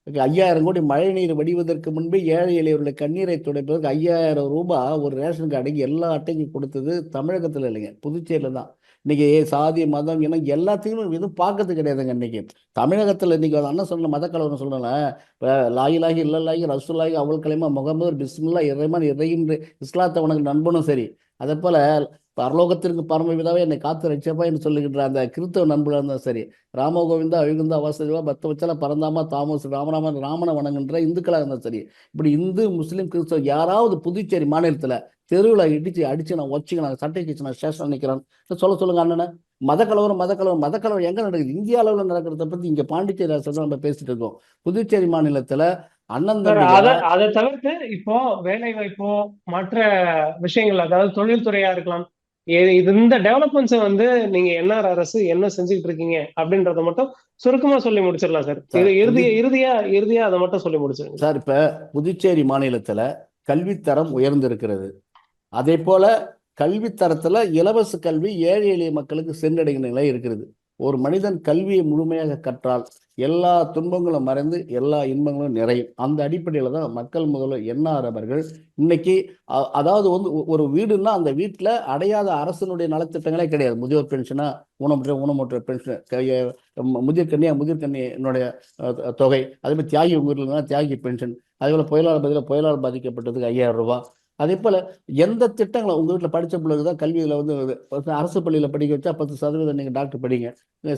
5000 கோடி மழை நீர் வடிவதற்கு முன்பே ஏழை எளியவர்களுடைய கண்ணீரை துடைப்பதற்கு 5000 ரூபாய் ஒரு ரேஷன் கார்டுக்கு எல்லா அட்டைக்கும் கொடுத்தது தமிழகத்தில் இல்லைங்க, புதுச்சேரியில் தான். இன்னைக்கு சாதி மதம் இனம் எல்லாத்தையும் எதுவும் பார்க்கறது கிடையாதுங்க. இன்னைக்கு தமிழகத்தில் இன்னைக்கு அண்ணன் சொன்ன மத கலவரம் சொல்லல, இப்போ லாயிலாகி இல்லலாகி ரசூலாகி அவள் கலைமா முகமது பிஸ்மில்லா இறைமான் இறையின்று இஸ்லாத்தை உனக்கு நண்பனும் சரி. அதே போல பரலோகத்திற்கு பரமபிதாவே என்னை காத்து ரட்சப்பா என்று சொல்லுகின்ற அந்த கிறிஸ்தவ நண்பர்களாக இருந்தால் சரி, ராமகோவிந்தா அவிகுந்தா வாசதிவா பத்த வச்சால பரந்தாமா தாமஸ் ராமராமன் ராமனை வணங்குன்ற இந்துக்களாக இருந்தால் சரி, இப்படி இந்து முஸ்லீம் கிறிஸ்தவ யாராவது புதுச்சேரி மாநிலத்தில் தெருவில் அடிச்சு நான் வச்சுக்க நான் சட்டை கிச்சு நான் ஸ்டேஷன் நிற்கிறேன் சொல்லுங்க அண்ணனை. மத கலவரம் எங்க நடக்குது? இந்திய அளவில் நடக்கிறத பத்தி இங்க பாண்டிச்சேரி நம்ம பேசிட்டு இருக்கோம். புதுச்சேரி மாநிலத்துல அதை தவிர்த்து இப்போ வேலை வாய்ப்போ மற்ற விஷயங்கள், அதாவது தொழில்துறையா இருக்கலாம், இந்த டெவலப்மெண்ட்ஸ் நீங்க என்ஆர் அரசு என்ன செஞ்சுட்டு இருக்கீங்க அப்படின்றத மட்டும் சுருக்கமா சொல்லி முடிச்சிடலாம் சார். இறுதியா அதை மட்டும் சொல்லி முடிச்சிருங்க சார். இப்ப புதுச்சேரி மாநிலத்துல கல்வித்தரம் உயர்ந்திருக்கிறது. அதே போல கல்வித்தரத்துல இலவச கல்வி ஏழை எளிய மக்களுக்கு சென்றடைகிற நிலை இருக்கிறது. ஒரு மனிதன் கல்வியை முழுமையாக கற்றால் எல்லா துன்பங்களும் மறைந்து எல்லா இன்பங்களும் நிறையும். அந்த அடிப்படையில் தான் மக்கள் முதல்வர் என்ஆர் அவர்கள் இன்னைக்கு அதாவது ஒரு வீடுன்னா அந்த வீட்டில் அடையாத அரசனுடைய நலத்திட்டங்களே கிடையாது. முதியோர் பென்ஷனா, ஊனமுற்ற பென்ஷன், முதிர்கண்ணி என்னுடைய தொகை, அதே மாதிரி தியாகி ஊர்ல தியாகி பென்ஷன், அதே போல புயலால் பாதிக்கப்பட்டதுக்கு 5000 ரூபாய். அதே போல் எந்த திட்டங்களை உங்கள் வீட்டில் படித்த பிள்ளைக்கு தான் கல்வியில் அரசு பள்ளியில் படிக்க வச்சா 10% நீங்கள் டாக்டர் படிங்க,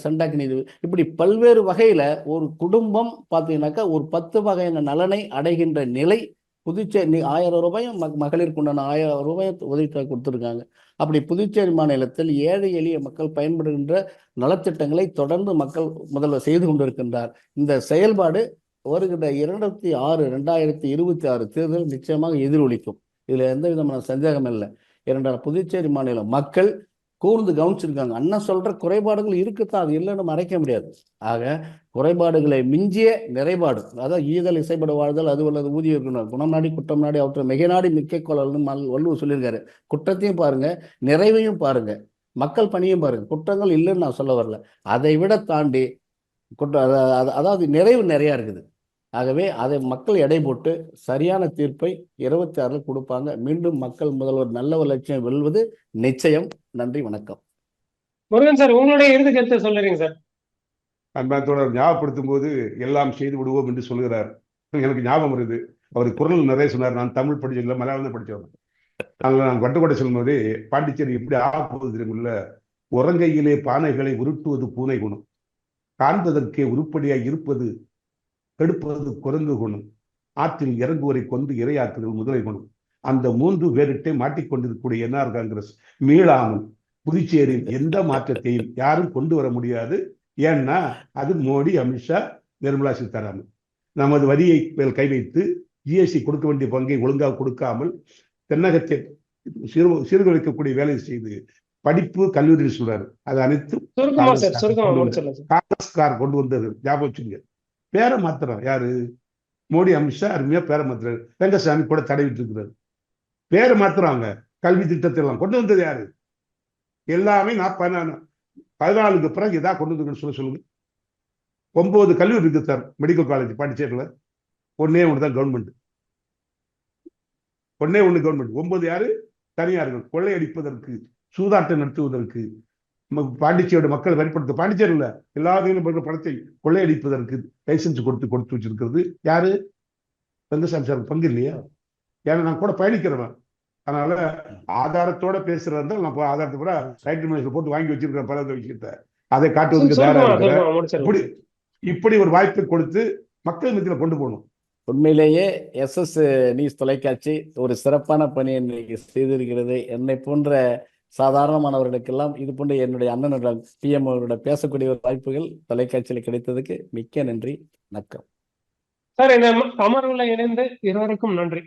சண்டாக்கு நீதி, இப்படி பல்வேறு வகையில் ஒரு குடும்பம் பார்த்தீங்கன்னாக்கா ஒரு 10 வகையான நலனை அடைகின்ற நிலை புதுச்சேரி. 1000 ரூபாயும் மகளிருக்கு உண்டான 1000 ரூபாயை உதவி கொடுத்துருக்காங்க. அப்படி புதுச்சேரி மாநிலத்தில் ஏழை எளிய மக்கள் பயன்படுகின்ற நலத்திட்டங்களை தொடர்ந்து மக்கள் முதல்வர் செய்து கொண்டிருக்கின்றார். இந்த செயல்பாடு வருகின்ற 2026 தேர்தல் நிச்சயமாக எதிரொலிக்கும். இதில் எந்த விதமான சந்தேகம் இல்லை. இரண்டாவது புதுச்சேரி மாநில மக்கள் கூர்ந்து கவனிச்சிருக்காங்க. அண்ணன் சொல்ற குறைபாடுகள் இருக்குத்தான், அது இல்லைன்னு மறைக்க முடியாது. ஆக குறைபாடுகளை மிஞ்சிய நிறைபாடு, அதாவது ஈதல் இசைப்பட வாழ்தல் அது உள்ளது ஊதியம் இருக்கணும், குணம் நாடி குற்றம் நாடி அவற்றை மிக நாடி மிக்க கொள்ளல்னு வள்ளுவர் சொல்லியிருக்காரு. குற்றத்தையும் பாருங்க, நிறைவையும் பாருங்க, மக்கள் பணியும் பாருங்க. குற்றங்கள் இல்லைன்னு நான் சொல்ல வரல, அதை விட தாண்டி அதாவது நிறைவு நிறையா இருக்குது. ஆகவே அதை மக்கள் எடை போட்டு சரியான தீர்ப்பை 26 கொடுப்பாங்க. மீண்டும் மக்கள் முதல்வர் நல்ல ஒரு லட்சியம் வெல்வது நிச்சயம். நன்றி, வணக்கம். முருகன் சார், உங்களுடைய இறுதி கருத்தை சொல்லுறீங்க சார். அன்பாத்தோட ஞாபகப்படுத்தும் போது எல்லாம் செய்து விடுவோம் என்று சொல்கிறார். எனக்கு ஞாபகம் வருது, அவர் குரல் நிறைய சொன்னார். நான் தமிழ் படிச்சதில்லை, மலையாளம் படித்தவன். அதில் நான் பட்டுக்கோட்டை சொல்லும் போதே பாண்டிச்சேரி எப்படி ஆகப்போகுது தெரியுமில்ல. உறங்கையிலே பானைகளை உருட்டுவது பூனை குணம், காண்பதற்கே உருப்படியாய் இருப்பது கெடுப்பது குரங்கு குணம், ஆற்றில் இறங்குவரை கொண்டு இரையாக்குதல் முதலை குணம். அந்த 3 பேரிட்டை மாட்டிக்கொண்டிருக்கக்கூடிய என்ஆர் காங்கிரஸ் மீளாமல் புதுச்சேரியில் எந்த மாற்றத்தையும் யாரும் கொண்டு வர முடியாது. ஏன்னா அது மோடி, அமித்ஷா, நிர்மலா சீதாராமன் நமது வரியை கை வைத்து ஜிஎஸ்டி கொடுக்க வேண்டிய பங்கை ஒழுங்காக கொடுக்காமல் தென்னகத்தை சீர்குலைக்கக்கூடிய வேலையை செய்து படிப்பு கல்லூரி சொல்றாரு. அது அனைத்தும் காங்கிரஸ்கார் கொண்டு வந்தது. ஞாபகம் வச்சுங்க. பேரை மாத்திரம் யாரு? மோடி, அமித்ஷா அருமையா பேரை மாத்துறாரு. ரங்கசாமி கூட தடவிட்டு இருக்கிறாரு. பேரை மாத்துறாங்க. கல்வி திட்டத்தை எல்லாம் கொண்டு வந்தது யாரு? எல்லாமே 14க்கு பிறகு இதா கொண்டு வந்து சொல்லுங்க. 9 கல்லூரி இருக்கு சார். மெடிக்கல் காலேஜ் பாண்டிச்சேரியில் ஒன்னே ஒண்ணுதான் கவர்மெண்ட். 9 யாரு? தனியார்கள். கொள்ளையடிப்பதற்கு, சூதாட்டம் நடத்துவதற்கு, பாண்டிச்சேரியோட மக்கள் வரிப்படுத்த, பாண்டிச்சேரியில் எல்லாத்தையும் பணத்தை கொள்ளையடிப்பதற்கு லைசன்ஸ் கொடுத்து வச்சிருக்கிறது யாரு? ரங்கசாமி சார் பங்கு இல்லையா? ஏன்னா நான் கூட பயணிக்கிறவன். அதனால ஆதாரத்தோட பேசுறதா நான் ஆதாரத்தை கூட ரைட் மினிஸ்டர் போட்டு வாங்கி வச்சிருக்கிறேன். பல விஷயத்த அதை காட்டுவதற்கு இப்படி ஒரு வாய்ப்பை கொடுத்து மக்கள் மத்தியில் கொண்டு போகணும். உண்மையிலேயே SS நியூஸ் தொலைக்காட்சி ஒரு சிறப்பான பணியை செய்திருக்கிறது. என்னை போன்ற சாதாரணமானவர்களுக்கெல்லாம் இது போன்ற என்னுடைய அண்ணனுடன் PM அவரோட பேசக்கூடிய ஒரு வாய்ப்புகள் தொலைக்காட்சியில் கிடைத்ததுக்கு மிக்க நன்றி. வணக்கம் சார். இந்த அமர்வுல இணைந்து இருவருக்கும் நன்றி.